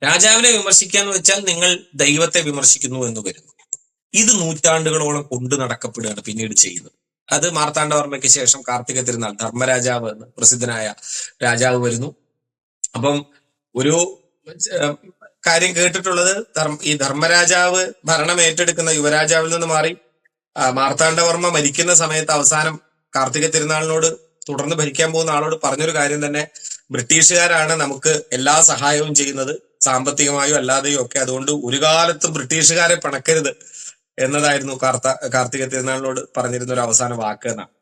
Speaker 1: രാജാവിനെ വിമർശിക്കുക എന്ന് വെച്ചാൽ നിങ്ങൾ ദൈവത്തെ വിമർശിക്കുന്നു എന്ന് വരുന്നു. ഇത് നൂറ്റാണ്ടുകളോളം കൊണ്ടു നടക്കപ്പെടുകയാണ് പിന്നീട് ചെയ്യുന്നത്. അത് മാർത്താണ്ഡവർമ്മയ്ക്ക് ശേഷം കാർത്തിക തിരുനാൾ ധർമ്മരാജാവ് എന്ന് പ്രസിദ്ധനായ രാജാവ് വരുന്നു. അപ്പം ഒരു കാര്യം കേട്ടിട്ടുള്ളത്, ഈ ധർമ്മരാജാവ് ഭരണം ഏറ്റെടുക്കുന്ന യുവരാജാവിൽ നിന്ന് മാറി മാർത്താണ്ഡവർമ്മ മരിക്കുന്ന സമയത്ത് അവസാനം കാർത്തിക തിരുനാളിനോട് തുടർന്ന് ഭരിക്കാൻ പോകുന്ന ആളോട് പറഞ്ഞൊരു കാര്യം തന്നെ, ബ്രിട്ടീഷുകാരാണ് നമുക്ക് എല്ലാ സഹായവും ചെയ്യുന്നത്, സാമ്പത്തികമായും അല്ലാതെയും ഒക്കെ, അതുകൊണ്ട് ഒരു കാലത്തും ബ്രിട്ടീഷുകാരെ പിണക്കരുത് എന്നതായിരുന്നു കാർത്തിക തിരുനാളിനോട് പറഞ്ഞിരുന്ന ഒരു അവസാന വാക്ക് എന്നാണ്.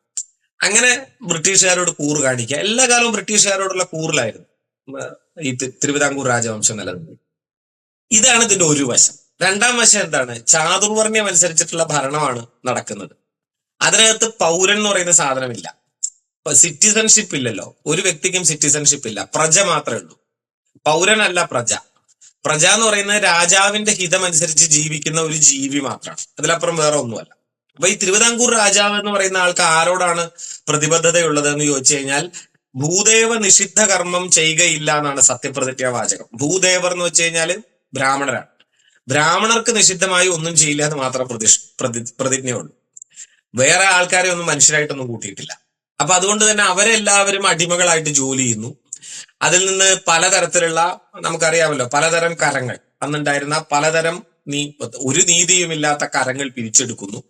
Speaker 1: അങ്ങനെ ബ്രിട്ടീഷുകാരോട് കൂറ് കാണിക്കുക, എല്ലാ കാലവും ബ്രിട്ടീഷുകാരോടുള്ള കൂറിലായിരുന്നു ഈ തിരുവിതാംകൂർ രാജവംശം നിലനിന്നത്. ഇതാണ് ഇതിന്റെ ഒരു വശം. രണ്ടാം വശം എന്താണ്? ചാതുർവർണ്ണ്യം അനുസരിച്ചിട്ടുള്ള ഭരണമാണ് നടക്കുന്നത്. അതിനകത്ത് പൗരൻ എന്ന് പറയുന്ന സാധനമില്ല, സിറ്റിസൺഷിപ്പ് ഇല്ലല്ലോ. ഒരു വ്യക്തിക്കും സിറ്റിസൺഷിപ്പ് ഇല്ല, പ്രജ മാത്രമേ ഉള്ളൂ. പൗരനല്ല പ്രജ. പ്രജ എന്ന് പറയുന്നത് രാജാവിന്റെ ഹിതമനുസരിച്ച് ജീവിക്കുന്ന ഒരു ജീവി മാത്രമാണ്, അതിലപ്പുറം വേറെ ഒന്നുമല്ല. അപ്പൊ ഈ തിരുവിതാംകൂർ രാജാവ് എന്ന് പറയുന്ന ആൾക്ക് ആരോടാണ് പ്രതിബദ്ധതയുള്ളത് എന്ന് ചോദിച്ചു കഴിഞ്ഞാൽ, ഭൂദേവ നിഷിദ്ധ കർമ്മം ചെയ്യുകയില്ല എന്നാണ് സത്യപ്രതിജ്ഞാ വാചകം. ഭൂദേവർ എന്ന് വെച്ച് കഴിഞ്ഞാൽ ബ്രാഹ്മണരാണ്. ബ്രാഹ്മണർക്ക് നിഷിദ്ധമായി ഒന്നും ചെയ്യില്ല എന്ന് മാത്രം പ്രതിജ്ഞയുള്ളൂ. വേറെ ആൾക്കാരെ ഒന്നും മനുഷ്യരായിട്ടൊന്നും കൂട്ടിയിട്ടില്ല. അപ്പൊ അതുകൊണ്ട് തന്നെ അവരെല്ലാവരും അടിമകളായിട്ട് ജോലി ചെയ്യുന്നു. അതിൽ നിന്ന് പലതരത്തിലുള്ള, നമുക്കറിയാമല്ലോ, പലതരം കരങ്ങൾ അന്നുണ്ടായിരുന്ന പലതരം ഒരു നീതിയുമില്ലാത്ത കരങ്ങൾ പിരിച്ചെടുക്കുന്നു.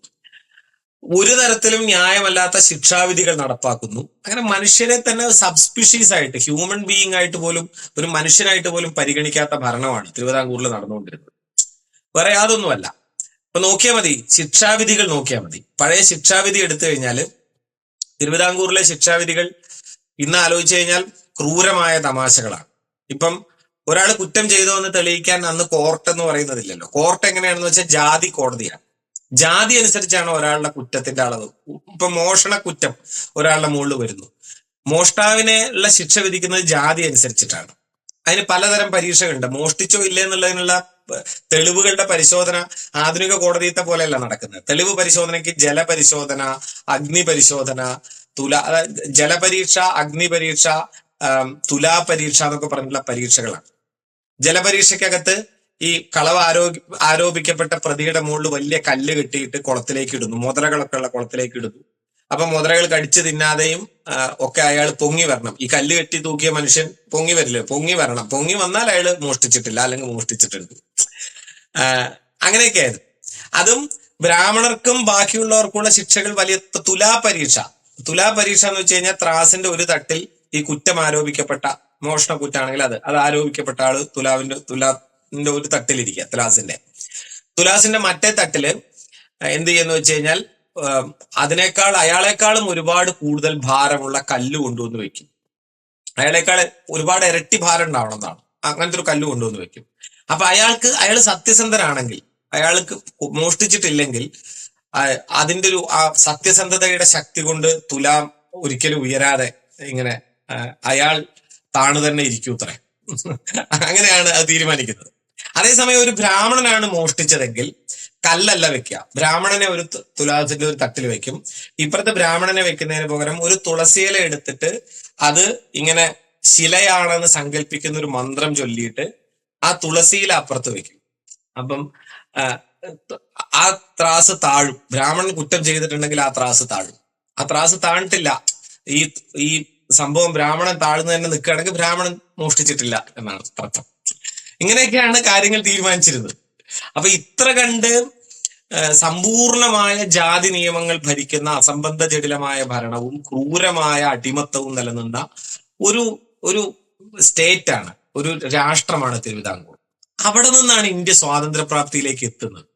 Speaker 1: ഒരു തരത്തിലും ന്യായമല്ലാത്ത ശിക്ഷാവിധികൾ നടപ്പാക്കുന്നു. അങ്ങനെ മനുഷ്യരെ തന്നെ സബ്സ്പീഷീസ് ആയിട്ട്, ഹ്യൂമൻ ബീയിങ് ആയിട്ട് പോലും, ഒരു മനുഷ്യനായിട്ട് പോലും പരിഗണിക്കാത്ത ഭരണമാണ് തിരുവിതാംകൂറിൽ നടന്നുകൊണ്ടിരുന്നത്. വേറെ യാതൊന്നുമല്ല. ഇപ്പൊ നോക്കിയാൽ മതി, ശിക്ഷാവിധികൾ നോക്കിയാൽ മതി. പഴയ ശിക്ഷാവിധി എടുത്തു കഴിഞ്ഞാൽ, തിരുവിതാംകൂറിലെ ശിക്ഷാവിധികൾ ഇന്ന് ആലോചിച്ചു കഴിഞ്ഞാൽ ക്രൂരമായ തമാശകളാണ്. ഇപ്പം ഒരാൾ കുറ്റം ചെയ്തോ എന്ന് തെളിയിക്കാൻ അന്ന് കോർട്ട് എന്ന് പറയുന്നതില്ലല്ലോ. കോർട്ട് എങ്ങനെയാണെന്ന് വെച്ചാൽ ജാതി കോടതിയാണ്. ജാതി അനുസരിച്ചാണ് ഒരാളുടെ കുറ്റത്തിന്റെ അളവ്. ഇപ്പൊ മോഷണ കുറ്റം ഒരാളുടെ മുകളിൽ വരുന്നു, മോഷ്ടാവിനെ ഉള്ള ശിക്ഷ വിധിക്കുന്നത് ജാതി അനുസരിച്ചിട്ടാണ്. അതിന് പലതരം പരീക്ഷകളുണ്ട്. മോഷ്ടിച്ചോ ഇല്ലേ എന്നുള്ളതിനുള്ള തെളിവുകളുടെ പരിശോധന ആധുനിക കോടതിയത്തെ പോലെയല്ല നടക്കുന്നത്. തെളിവ് പരിശോധനയ്ക്ക് ജലപരിശോധന, അഗ്നി പരിശോധന, ജലപരീക്ഷ, അഗ്നി പരീക്ഷ, തുലാപരീക്ഷ എന്നൊക്കെ പറഞ്ഞിട്ടുള്ള പരീക്ഷകളാണ്. ജലപരീക്ഷയ്ക്കകത്ത് ഈ കളവ് ആരോപിക്കപ്പെട്ട പ്രതിയുടെ മുകളിൽ വലിയ കല്ല് കെട്ടിയിട്ട് കുളത്തിലേക്ക് ഇടുന്നു, മുതലകളൊക്കെ ഉള്ള കുളത്തിലേക്ക് ഇടുന്നു. അപ്പൊ മുതലകൾ കടിച്ചു തിന്നാതെയും ഒക്കെ അയാൾ പൊങ്ങി വരണം. ഈ കല്ല് കെട്ടി തൂക്കിയ മനുഷ്യൻ പൊങ്ങി വരില്ല, പൊങ്ങി വരണം. പൊങ്ങി വന്നാൽ അയാൾ മോഷ്ടിച്ചിട്ടില്ല, അല്ലെങ്കിൽ മോഷ്ടിച്ചിട്ടുണ്ട്. അങ്ങനെയൊക്കെയായിരുന്നു. അതും ബ്രാഹ്മണർക്കും ബാക്കിയുള്ളവർക്കുള്ള ശിക്ഷകൾ വലിയ തുലാപരീക്ഷ. തുലാപരീക്ഷ എന്ന് വെച്ച് കഴിഞ്ഞാൽ ത്രാസിന്റെ ഒരു തട്ടിൽ ഈ കുറ്റം ആരോപിക്കപ്പെട്ട, മോഷണ കുറ്റാണെങ്കിൽ അത് ആരോപിക്കപ്പെട്ട ആള് തുലാന്റെ ഒരു തട്ടിലിരിക്കുക. തുലാസിന്റെ മറ്റേ തട്ടില് എന്ത് ചെയ്യുന്ന വെച്ച് കഴിഞ്ഞാൽ, അയാളെക്കാളും ഒരുപാട് കൂടുതൽ ഭാരമുള്ള കല്ല് കൊണ്ടുവന്ന് വെക്കും. അയാളെക്കാൾ ഒരുപാട് ഇരട്ടി ഭാരം ഉണ്ടാവണം എന്നാണ്. അങ്ങനത്തെ ഒരു കല്ല് കൊണ്ടുവന്ന് വെക്കും. അപ്പൊ അയാൾ സത്യസന്ധനാണെങ്കിൽ, അയാൾക്ക് മോഷ്ടിച്ചിട്ടില്ലെങ്കിൽ, അതിന്റെ ഒരു ആ സത്യസന്ധതയുടെ ശക്തി കൊണ്ട് തുലാം ഒരിക്കലും ഉയരാതെ ഇങ്ങനെ അയാൾ താണു തന്നെ ഇരിക്കൂത്രേ. അങ്ങനെയാണ് അത് തീരുമാനിക്കുന്നത്. അതേസമയം ഒരു ബ്രാഹ്മണനാണ് മോഷ്ടിച്ചതെങ്കിൽ കല്ലല്ല വെക്കുക, ബ്രാഹ്മണനെ ഒരു തുലാസിന്റെ ഒരു തട്ടിൽ വെക്കും. ഇപ്പുറത്തെ ബ്രാഹ്മണനെ വെക്കുന്നതിന് പകരം ഒരു തുളസിയില എടുത്തിട്ട് അത് ഇങ്ങനെ ശിലയാണെന്ന് സങ്കല്പിക്കുന്ന ഒരു മന്ത്രം ചൊല്ലിയിട്ട് ആ തുളസിയില അപ്പുറത്ത് വെക്കും. അപ്പം ആ ത്രാസ് താഴും. ബ്രാഹ്മണൻ കുറ്റം ചെയ്തിട്ടുണ്ടെങ്കിൽ ആ ത്രാസ് താഴും. ആ ത്രാസ് താഴ്ന്നിട്ടില്ല, ഈ സംഭവം ബ്രാഹ്മണൻ താഴ്ന്നു തന്നെ നിൽക്കുകയാണെങ്കിൽ ബ്രാഹ്മണൻ മോഷ്ടിച്ചിട്ടില്ല എന്നാണ് അർത്ഥം. ഇങ്ങനെയൊക്കെയാണ് കാര്യങ്ങൾ തീരുമാനിച്ചിരുന്നത്. അപ്പൊ ഇത്ര കണ്ട് സമ്പൂർണമായ ജാതി നിയമങ്ങൾ ഭരിക്കുന്ന അസംബന്ധ ജടിലമായ ഭരണവും ക്രൂരമായ അടിമത്തവും നിലനിന്ന ഒരു ഒരു സ്റ്റേറ്റ് ആണ്, ഒരു രാഷ്ട്രമാണ് തിരുവിതാംകൂർ. അവിടെ നിന്നാണ് ഇന്ത്യ സ്വാതന്ത്ര്യപ്രാപ്തിയിലേക്ക് എത്തുന്നത്.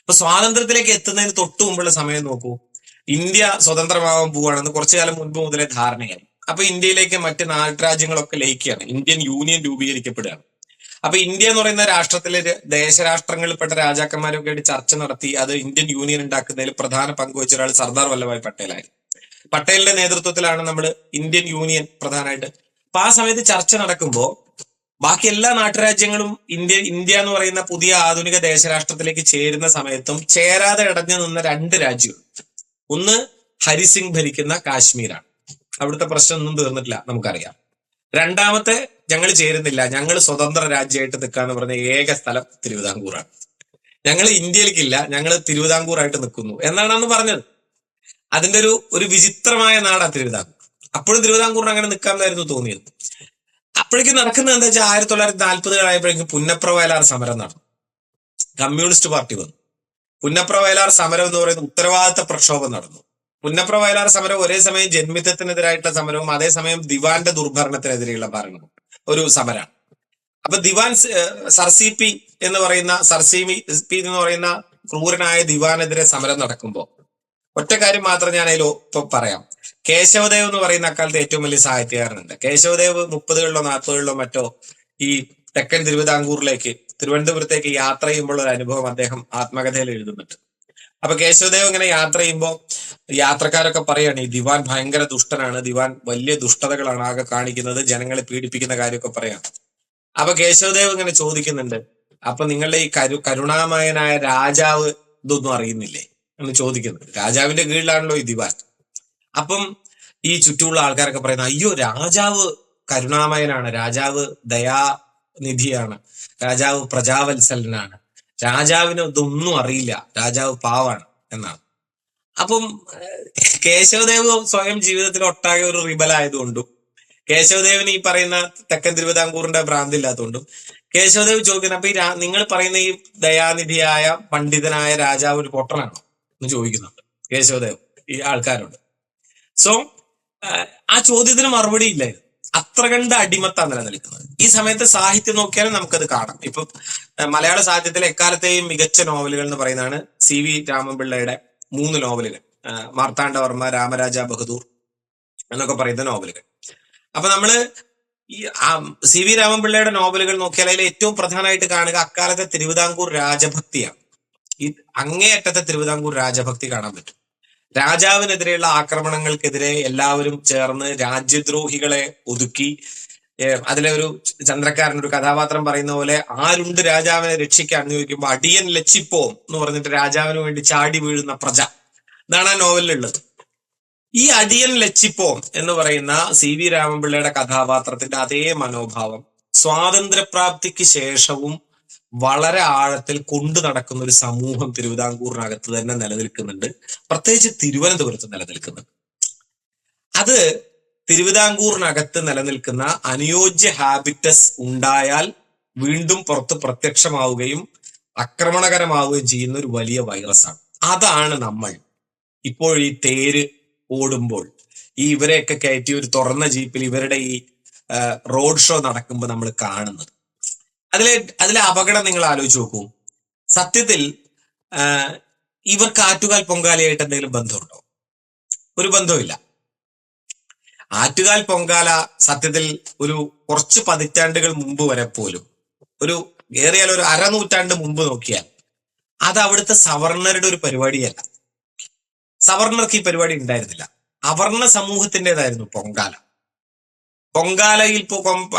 Speaker 1: അപ്പൊ സ്വാതന്ത്ര്യത്തിലേക്ക് എത്തുന്നതിന് തൊട്ടു മുമ്പുള്ള സമയം നോക്കൂ. ഇന്ത്യ സ്വതന്ത്രമാവാൻ പോവുകയാണെന്ന് കുറച്ചു കാലം മുൻപ് മുതലേ ധാരണയായി. അപ്പൊ ഇന്ത്യയിലേക്ക് മറ്റ് നാട്ടുരാജ്യങ്ങളൊക്കെ ലയിക്കുകയാണ്, ഇന്ത്യൻ യൂണിയൻ രൂപീകരിക്കപ്പെടുകയാണ്. അപ്പൊ ഇന്ത്യ എന്ന് പറയുന്ന രാഷ്ട്രത്തിലെ ദേശരാഷ്ട്രങ്ങളിൽപ്പെട്ട രാജാക്കന്മാരൊക്കെ ആയിട്ട് ചർച്ച നടത്തി അത് ഇന്ത്യൻ യൂണിയൻ ഉണ്ടാക്കുന്നതിൽ പ്രധാന പങ്ക് വഹിച്ച ഒരാൾ സർദാർ വല്ലഭായ് പട്ടേലായിരുന്നു. പട്ടേലിന്റെ നേതൃത്വത്തിലാണ് നമ്മൾ ഇന്ത്യൻ യൂണിയൻ പ്രധാനമായിട്ട്. അപ്പൊ ആ സമയത്ത് ചർച്ച നടക്കുമ്പോൾ ബാക്കി എല്ലാ നാട്ടുരാജ്യങ്ങളും ഇന്ത്യ എന്ന് പറയുന്ന പുതിയ ആധുനിക ദേശരാഷ്ട്രത്തിലേക്ക് ചേരുന്ന സമയത്തും ചേരാതെ ഇടഞ്ഞു നിന്ന രണ്ട് രാജ്യങ്ങൾ, ഒന്ന് ഹരിസിംഗ് ഭരിക്കുന്ന കാശ്മീരാണ്, അവിടുത്തെ പ്രശ്നമൊന്നും തീർന്നിട്ടില്ല നമുക്കറിയാം. രണ്ടാമത്തെ ഞങ്ങൾ ചേരുന്നില്ല, ഞങ്ങൾ സ്വതന്ത്ര രാജ്യമായിട്ട് നിൽക്കാന്ന് പറഞ്ഞ ഏക സ്ഥലം തിരുവിതാംകൂറാണ്. ഞങ്ങൾ ഇന്ത്യയിലേക്കില്ല, ഞങ്ങൾ തിരുവിതാംകൂറായിട്ട് നിൽക്കുന്നു എന്നാണ് അന്ന് പറഞ്ഞത്. അതിന്റെ ഒരു വിചിത്രമായ നാടാണ് തിരുവിതാംകൂർ. അപ്പോഴും തിരുവിതാംകൂറിന് അങ്ങനെ നിൽക്കാമെന്നായിരുന്നു തോന്നിയത്. അപ്പോഴേക്കും നടക്കുന്നത് എന്താ വെച്ചാൽ 1940 പുന്നപ്ര വയലാർ സമരം നടന്നു. കമ്മ്യൂണിസ്റ്റ് പാർട്ടി വന്നു. പുന്നപ്ര വയലാർ സമരം എന്ന് പറയുന്ന ഉത്തരവാദിത്ത പ്രക്ഷോഭം നടന്നു. പുന്നപ്ര വയലാർ സമരം ഒരേ സമയം ജന്മിത്തത്തിനെതിരായിട്ടുള്ള സമരവും അതേസമയം ദിവാന്റെ ദുർഭരണത്തിനെതിരെയുള്ള ഭരണവും ഒരു സമരമാണ്. അപ്പൊ ദിവാൻ സർസിപി എന്ന് പറയുന്ന ക്രൂരനായ ദിവാനെതിരെ സമരം നടക്കുമ്പോൾ ഒറ്റ കാര്യം മാത്രം ഞാൻ അതിൽ പറയാം. കേശവദേവ് എന്ന് പറയുന്ന അക്കാലത്ത് ഏറ്റവും വലിയ സാഹിത്യകാരനുണ്ട്. കേശവദേവ് 30കളിലോ 40കളിലോ മറ്റോ ഈ തെക്കൻ തിരുവനന്തപുരത്തേക്ക് യാത്ര ചെയ്യുമ്പോൾ ഒരു അനുഭവം അദ്ദേഹം ആത്മകഥയിൽ എഴുതുന്നുണ്ട്. അപ്പൊ കേശവദേവ് ഇങ്ങനെ യാത്ര ചെയ്യുമ്പോൾ യാത്രക്കാരൊക്കെ പറയാണ് ഈ ദിവാൻ ഭയങ്കര ദുഷ്ടനാണ്, ദിവാൻ വലിയ ദുഷ്ടതകളാണ് ആകെ കാണിക്കുന്നത്, ജനങ്ങളെ പീഡിപ്പിക്കുന്ന കാര്യമൊക്കെ പറയാണ്. അപ്പൊ കേശവദേവ് ഇങ്ങനെ ചോദിക്കുന്നുണ്ട്, അപ്പൊ നിങ്ങളുടെ ഈ കരുണാമയനായ രാജാവ് ഇതൊന്നും അറിയുന്നില്ലേ എന്ന് ചോദിക്കുന്നത്. രാജാവിന്റെ കീഴിലാണല്ലോ ഈ ദിവാൻ. അപ്പം ഈ ചുറ്റുമുള്ള ആൾക്കാരൊക്കെ പറയുന്നത്, അയ്യോ രാജാവ് കരുണാമയനാണ്, രാജാവ് ദയാനിധിയാണ്, രാജാവ് പ്രജാവത്സലനാണ്, രാജാവിന് ഇതൊന്നും അറിയില്ല, രാജാവ് പാവാണ് എന്നാണ്. അപ്പം കേശവദേവ് സ്വയം ജീവിതത്തിൽ ഒട്ടാകെ ഒരു റിബലായതുകൊണ്ടും കേശവദേവിന് ഈ പറയുന്ന തെക്കൻ തിരുവിതാംകൂറിന്റെ ഭ്രാന്തി ഇല്ലാത്തതുകൊണ്ടും കേശവദേവ് ചോദിക്കുന്നത്, അപ്പൊ നിങ്ങൾ പറയുന്ന ഈ ദയാനിധിയായ പണ്ഡിതനായ രാജാവ് ഒരു പൊട്ടനാണോ എന്ന് ചോദിക്കുന്നുണ്ട് കേശവദേവ് ഈ ആൾക്കാരോട്. സോ ആ ചോദ്യത്തിന് മറുപടി ഇല്ലായിരുന്നു. അത്ര കണ്ട് അടിമത്താണ് നിലനിൽക്കുന്നത്. ഈ സമയത്ത് സാഹിത്യം നോക്കിയാലും നമുക്കത് കാണാം. ഇപ്പൊ മലയാള സാഹിത്യത്തിലെ എക്കാലത്തെയും മികച്ച നോവലുകൾ എന്ന് പറയുന്നതാണ് CV രാമൻപിള്ളയുടെ 3 നോവലുകൾ, മാർത്താണ്ഡവർമ്മ, രാമരാജ ബഹദൂർ എന്നൊക്കെ പറയുന്ന നോവലുകൾ. അപ്പൊ നമ്മള് ഈ CV രാമൻപിള്ളയുടെ നോവലുകൾ നോക്കിയാൽ അതിൽ ഏറ്റവും പ്രധാനമായിട്ട് കാണുക അക്കാലത്തെ തിരുവിതാംകൂർ രാജഭക്തിയാണ്. ഈ അങ്ങേയറ്റത്തെ തിരുവിതാംകൂർ രാജഭക്തി കാണാൻ പറ്റും. രാജാവിനെതിരെയുള്ള ആക്രമണങ്ങൾക്കെതിരെ എല്ലാവരും ചേർന്ന് രാജ്യദ്രോഹികളെ ഒതുക്കി. അതിലെ ഒരു ചന്ദ്രക്കാരൻ ഒരു കഥാപാത്രം പറയുന്ന പോലെ, ആരുണ്ട് രാജാവിനെ രക്ഷിക്കാൻ എന്ന് ചോദിക്കുമ്പോൾ അടിയൻ ലച്ചിപ്പോം എന്ന് പറഞ്ഞിട്ട് രാജാവിന് വേണ്ടി ചാടി വീഴുന്ന പ്രജ, ഇതാണ് ആ നോവലിലുള്ളത്. ഈ അടിയൻ ലച്ചിപ്പോം എന്ന് പറയുന്ന CV രാമൻപിള്ളയുടെ കഥാപാത്രത്തിന്റെ അതേ മനോഭാവം സ്വാതന്ത്ര്യപ്രാപ്തിക്ക് ശേഷവും വളരെ ആഴത്തിൽ കൊണ്ടു നടക്കുന്ന ഒരു സമൂഹം തിരുവിതാംകൂറിനകത്ത് തന്നെ നിലനിൽക്കുന്നുണ്ട്, പ്രത്യേകിച്ച് തിരുവനന്തപുരത്ത് നിലനിൽക്കുന്നുണ്ട്. അത് തിരുവിതാംകൂറിനകത്ത് നിലനിൽക്കുന്ന അനുയോജ്യ ഹാബിറ്റസ് ഉണ്ടായാൽ വീണ്ടും പുറത്ത് പ്രത്യക്ഷമാവുകയും ആക്രമണകരമാവുകയും ചെയ്യുന്ന ഒരു വലിയ വൈറസാണ്. അതാണ് നമ്മൾ ഇപ്പോൾ ഈ തേര് ഓടുമ്പോൾ ഇവരെയൊക്കെ കയറ്റി ഒരു തുറന്ന ജീപ്പിൽ ഇവരുടെ ഈ റോഡ് ഷോ നടക്കുമ്പോൾ നമ്മൾ കാണുന്നത്. അതിലെ അപകടം നിങ്ങൾ ആലോചിച്ച് നോക്കൂ. സത്യത്തിൽ ഇവർക്ക് ആറ്റുകാൽ പൊങ്കാലയായിട്ട് എന്തെങ്കിലും ബന്ധമുണ്ടോ? ഒരു ബന്ധവുമില്ല. ആറ്റുകാൽ പൊങ്കാല സത്യത്തിൽ ഒരു കുറച്ച് പതിറ്റാണ്ടുകൾ മുമ്പ് വരെ പോലും, ഒരു ഏറിയാൽ ഒരു അരനൂറ്റാണ്ട് മുമ്പ് നോക്കിയാൽ അത് അവിടുത്തെ സവർണരുടെ ഒരു പരിപാടിയല്ല. സവർണർക്ക് ഈ പരിപാടി ഉണ്ടായിരുന്നില്ല. അവർണ സമൂഹത്തിൻ്റെതായിരുന്നു പൊങ്കാല. പൊങ്കാലയിൽ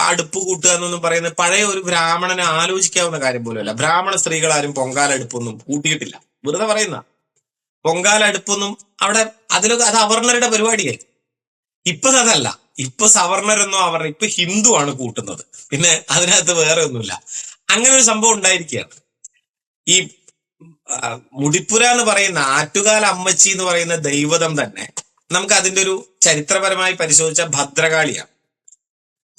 Speaker 1: അടുപ്പ് കൂട്ടുക എന്നൊന്നും പറയുന്നത് പഴയ ഒരു ബ്രാഹ്മണനെ ആലോചിക്കാവുന്ന കാര്യം പോലുമല്ല. ബ്രാഹ്മണ സ്ത്രീകൾ ആരും പൊങ്കാല അടുപ്പൊന്നും കൂട്ടിയിട്ടില്ല. വെറുതെ പറയുന്ന പൊങ്കാല അടുപ്പൊന്നും അവിടെ അത് അവർണരുടെ പരിപാടിയായി. ഇപ്പൊ അതല്ല. ഇപ്പൊ സവർണരെന്നോ ഇപ്പൊ ഹിന്ദു ആണ് കൂട്ടുന്നത്. പിന്നെ അതിനകത്ത് വേറെ ഒന്നുമില്ല. അങ്ങനെ ഒരു സംഭവം ഉണ്ടായിരിക്കുകയാണ്. ഈ മുടിപ്പുര എന്ന് പറയുന്ന ആറ്റുകാൽ അമ്മച്ചി എന്ന് പറയുന്ന ദൈവതം തന്നെ നമുക്ക് അതിന്റെ ഒരു ചരിത്രപരമായി പരിശോധിച്ച ഭദ്രകാളിയാണ്.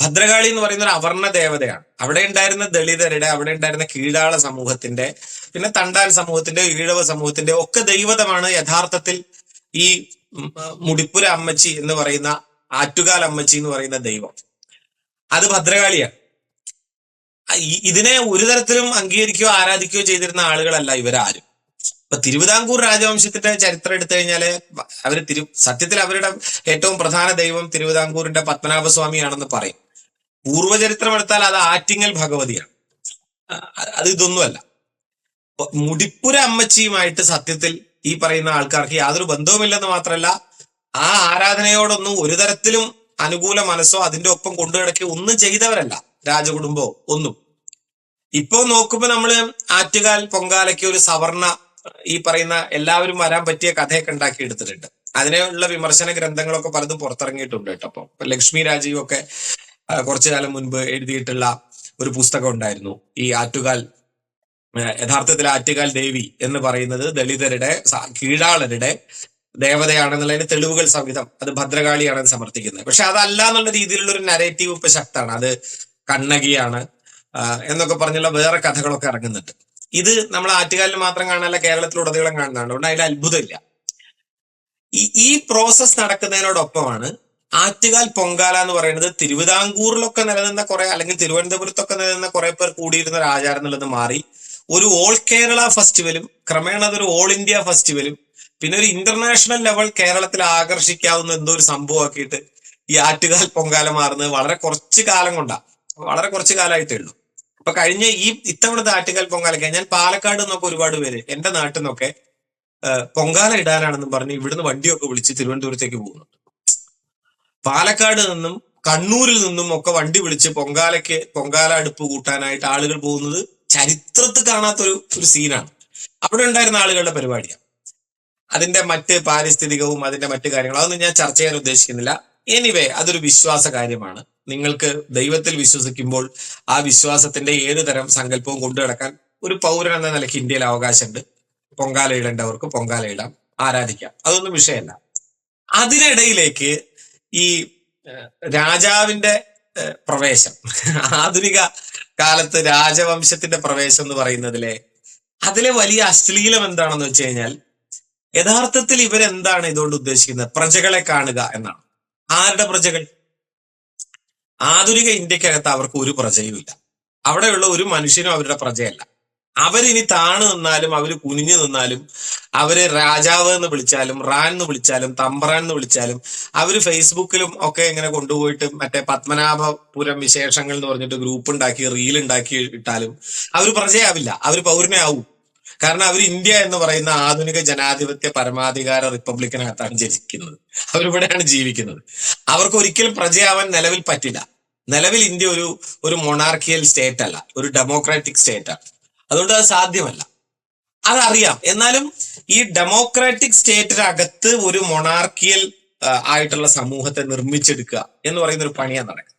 Speaker 1: ഭദ്രകാളി എന്ന് പറയുന്ന ഒരു അവർണ ദേവതയാണ്. അവിടെ ഉണ്ടായിരുന്ന ദളിതരുടെ, അവിടെ ഉണ്ടായിരുന്ന കീഴാള സമൂഹത്തിന്റെ, പിന്നെ തണ്ടാൻ സമൂഹത്തിന്റെ, ഈഴവ സമൂഹത്തിന്റെ ഒക്കെ ദൈവതമാണ് യഥാർത്ഥത്തിൽ ഈ മുടിപ്പുര അമ്മച്ചി എന്ന് പറയുന്ന, ആറ്റുകാൽ അമ്മച്ചി എന്ന് പറയുന്ന ദൈവം. അത് ഭദ്രകാളിയാണ്. ഇതിനെ ഒരു തരത്തിലും അംഗീകരിക്കുകയോ ആരാധിക്കുകയോ ചെയ്തിരുന്ന ആളുകളല്ല ഇവരാരും. ഇപ്പൊ തിരുവിതാംകൂർ രാജവംശത്തിന്റെ ചരിത്രം എടുത്തു കഴിഞ്ഞാല് സത്യത്തിൽ അവരുടെ ഏറ്റവും പ്രധാന ദൈവം തിരുവിതാംകൂറിന്റെ പത്മനാഭസ്വാമിയാണെന്ന് പറയും. പൂർവ്വചരിത്രം എടുത്താൽ അത് ആറ്റിങ്ങൽ ഭഗവതിയാണ്. അത് ഇതൊന്നുമല്ല. മുടിപ്പുര അമ്മച്ചിയുമായിട്ട് സത്യത്തിൽ ഈ പറയുന്ന ആൾക്കാർക്ക് യാതൊരു ബന്ധവുമില്ലെന്ന് മാത്രമല്ല, ആ ആരാധനയോടൊന്നും ഒരു തരത്തിലും അനുകൂല മനസ്സോ അതിന്റെ ഒപ്പം കൊണ്ടുകിടക്കി ഒന്നും ചെയ്തവരല്ല രാജകുടുംബോ ഒന്നും. ഇപ്പൊ നോക്കുമ്പോ നമ്മള് ആറ്റുകാൽ പൊങ്കാലയ്ക്ക് ഒരു സവർണ, ഈ പറയുന്ന എല്ലാവരും വരാൻ പറ്റിയ കഥയൊക്കെ ഉണ്ടാക്കി എടുത്തിട്ടുണ്ട്. അതിനുള്ള വിമർശന ഗ്രന്ഥങ്ങളൊക്കെ പലതും പുറത്തിറങ്ങിയിട്ടുണ്ട് കേട്ടോ. അപ്പൊ ലക്ഷ്മി രാജീവ് ഒക്കെ കുറച്ചു കാലം മുൻപ് എഴുതിയിട്ടുള്ള ഒരു പുസ്തകം ഉണ്ടായിരുന്നു. ഈ ആറ്റുകാൽ, യഥാർത്ഥത്തിൽ ആറ്റുകാൽ ദേവി എന്ന് പറയുന്നത് ദളിതരുടെ, കീഴാളരുടെ ദേവതയാണെന്നുള്ളതിന് തെളിവുകൾ സഹിതം അത് ഭദ്രകാളിയാണെന്ന് സമർത്ഥിക്കുന്നത്. പക്ഷെ അതല്ല എന്നുള്ള രീതിയിലുള്ള ഒരു നരേറ്റീവ് ഇപ്പൊ ശക്തമാണ്. അത് കണ്ണകിയാണ് എന്നൊക്കെ പറഞ്ഞുള്ള വേറെ കഥകളൊക്കെ ഇറങ്ങുന്നുണ്ട്. ഇത് നമ്മൾ ആറ്റുകാലിൽ മാത്രം കാണാനല്ല, കേരളത്തിലുടനീളം കാണുന്നതാണ്. അതുകൊണ്ട് അതിൽ അത്ഭുതമില്ല. ഈ പ്രോസസ് നടക്കുന്നതിനോടൊപ്പമാണ് ആറ്റുകാൽ പൊങ്കാല എന്ന് പറയുന്നത് തിരുവിതാംകൂറിലൊക്കെ നിലനിന്ന കുറെ, അല്ലെങ്കിൽ തിരുവനന്തപുരത്തൊക്കെ നിലനിന്ന കുറെ പേർ കൂടിയിരുന്ന ഒരു ആചാരം എന്നുള്ളത് മാറി ഒരു ഓൾ കേരള ഫെസ്റ്റിവലും ക്രമേണ അതൊരു ഓൾ ഇന്ത്യ ഫെസ്റ്റിവലും പിന്നെ ഒരു ഇന്റർനാഷണൽ ലെവൽ കേരളത്തിൽ ആകർഷിക്കാവുന്ന എന്തോ ഒരു സംഭവമാക്കിയിട്ട് ഈ ആറ്റുകാൽ പൊങ്കാല മാറുന്നത് വളരെ കുറച്ച് കാലം കൊണ്ടാണ്. വളരെ കുറച്ച് കാലമായിട്ടേ ഉള്ളൂ. അപ്പൊ കഴിഞ്ഞ ഇത്തവണത്തെ ആറ്റുകാൽ പൊങ്കാലൊക്കെ ഞാൻ പാലക്കാട് നിന്നൊക്കെ ഒരുപാട് പേര് എന്റെ നാട്ടിൽ നിന്നൊക്കെ പൊങ്കാല ഇടാനാണെന്നും പറഞ്ഞ് ഇവിടുന്ന് വണ്ടിയൊക്കെ വിളിച്ച് തിരുവനന്തപുരത്തേക്ക് പോകുന്നുണ്ട്. പാലക്കാട് നിന്നും കണ്ണൂരിൽ നിന്നും ഒക്കെ വണ്ടി വിളിച്ച് പൊങ്കാല അടുപ്പ് കൂട്ടാനായിട്ട് ആളുകൾ പോകുന്നത് ചരിത്രത്തിൽ കാണാത്തൊരു സീനാണ്. അവിടെ ഉണ്ടായിരുന്ന ആളുകളുടെ പരിപാടിയാണ്. അതിന്റെ മറ്റ് പാരിസ്ഥിതികവും അതിന്റെ മറ്റു കാര്യങ്ങളും അതൊന്നും ഞാൻ ചർച്ച ചെയ്യാൻ ഉദ്ദേശിക്കുന്നില്ല. എനിവേ, അതൊരു വിശ്വാസ കാര്യമാണ്. നിങ്ങൾക്ക് ദൈവത്തിൽ വിശ്വസിക്കുമ്പോൾ ആ വിശ്വാസത്തിന്റെ ഏത് തരം സങ്കല്പവും കൊണ്ടു നടക്കാൻ ഒരു പൗരൻ എന്ന നിലയ്ക്ക് ഇന്ത്യയിൽ അവകാശമുണ്ട്. പൊങ്കാല ഇടേണ്ടവർക്ക് പൊങ്കാല ഇടാം, ആരാധിക്കാം, അതൊന്നും വിഷയമല്ല. അതിനിടയിലേക്ക് ഈ രാജാവിന്റെ പ്രവേശം, ആധുനിക കാലത്ത് രാജവംശത്തിന്റെ പ്രവേശം എന്ന് പറയുന്നതിലെ അതിലെ വലിയ അശ്ലീലം എന്താണെന്ന് വെച്ച് കഴിഞ്ഞാൽ, യഥാർത്ഥത്തിൽ ഇവരെന്താണ് ഇതുകൊണ്ട് ഉദ്ദേശിക്കുന്നത്? പ്രജകളെ കാണുക എന്നാണ്. ആരുടെ പ്രജകൾ? ആധുനിക ഇന്ത്യക്കകത്ത് അവർക്ക് ഒരു പ്രജയും ഇല്ല. അവിടെയുള്ള ഒരു മനുഷ്യനും അവരുടെ പ്രജയല്ല. അവരിനി താണു നിന്നാലും അവര് കുനിഞ്ഞു നിന്നാലും അവര് രാജാവ് എന്ന് വിളിച്ചാലും റാൻ എന്ന് വിളിച്ചാലും തമ്പ്രാൻ എന്ന് വിളിച്ചാലും അവര് ഫേസ്ബുക്കിലും ഒക്കെ ഇങ്ങനെ കൊണ്ടുപോയിട്ട് മറ്റേ പത്മനാഭപുരം വിശേഷങ്ങൾ എന്ന് പറഞ്ഞിട്ട് ഗ്രൂപ്പ് ഉണ്ടാക്കി റീൽ ഉണ്ടാക്കി ഇട്ടാലും അവര് പ്രജയാവില്ല, അവര് പൗരനെ ആവും. കാരണം അവർ ഇന്ത്യ എന്ന് പറയുന്ന ആധുനിക ജനാധിപത്യ പരമാധികാര റിപ്പബ്ലിക്കിനകത്താണ് ജനിക്കുന്നത്. അവരിവിടെയാണ് ജീവിക്കുന്നത്. അവർക്ക് ഒരിക്കലും പ്രജയാവാൻ നിലവിൽ പറ്റില്ല. നിലവിൽ ഇന്ത്യ ഒരു മൊണാർക്കിയൽ സ്റ്റേറ്റ് അല്ല, ഒരു ഡെമോക്രാറ്റിക് സ്റ്റേറ്റ് ആണ്. അതുകൊണ്ട് അത് സാധ്യമല്ല, അതറിയാം. എന്നാലും ഈ ഡെമോക്രാറ്റിക് സ്റ്റേറ്റിനകത്ത് ഒരു മൊണാർക്കിയൽ ആയിട്ടുള്ള സമൂഹത്തെ നിർമ്മിച്ചെടുക്കുക എന്ന് പറയുന്ന ഒരു പണിയാണ് നടക്കുന്നത്.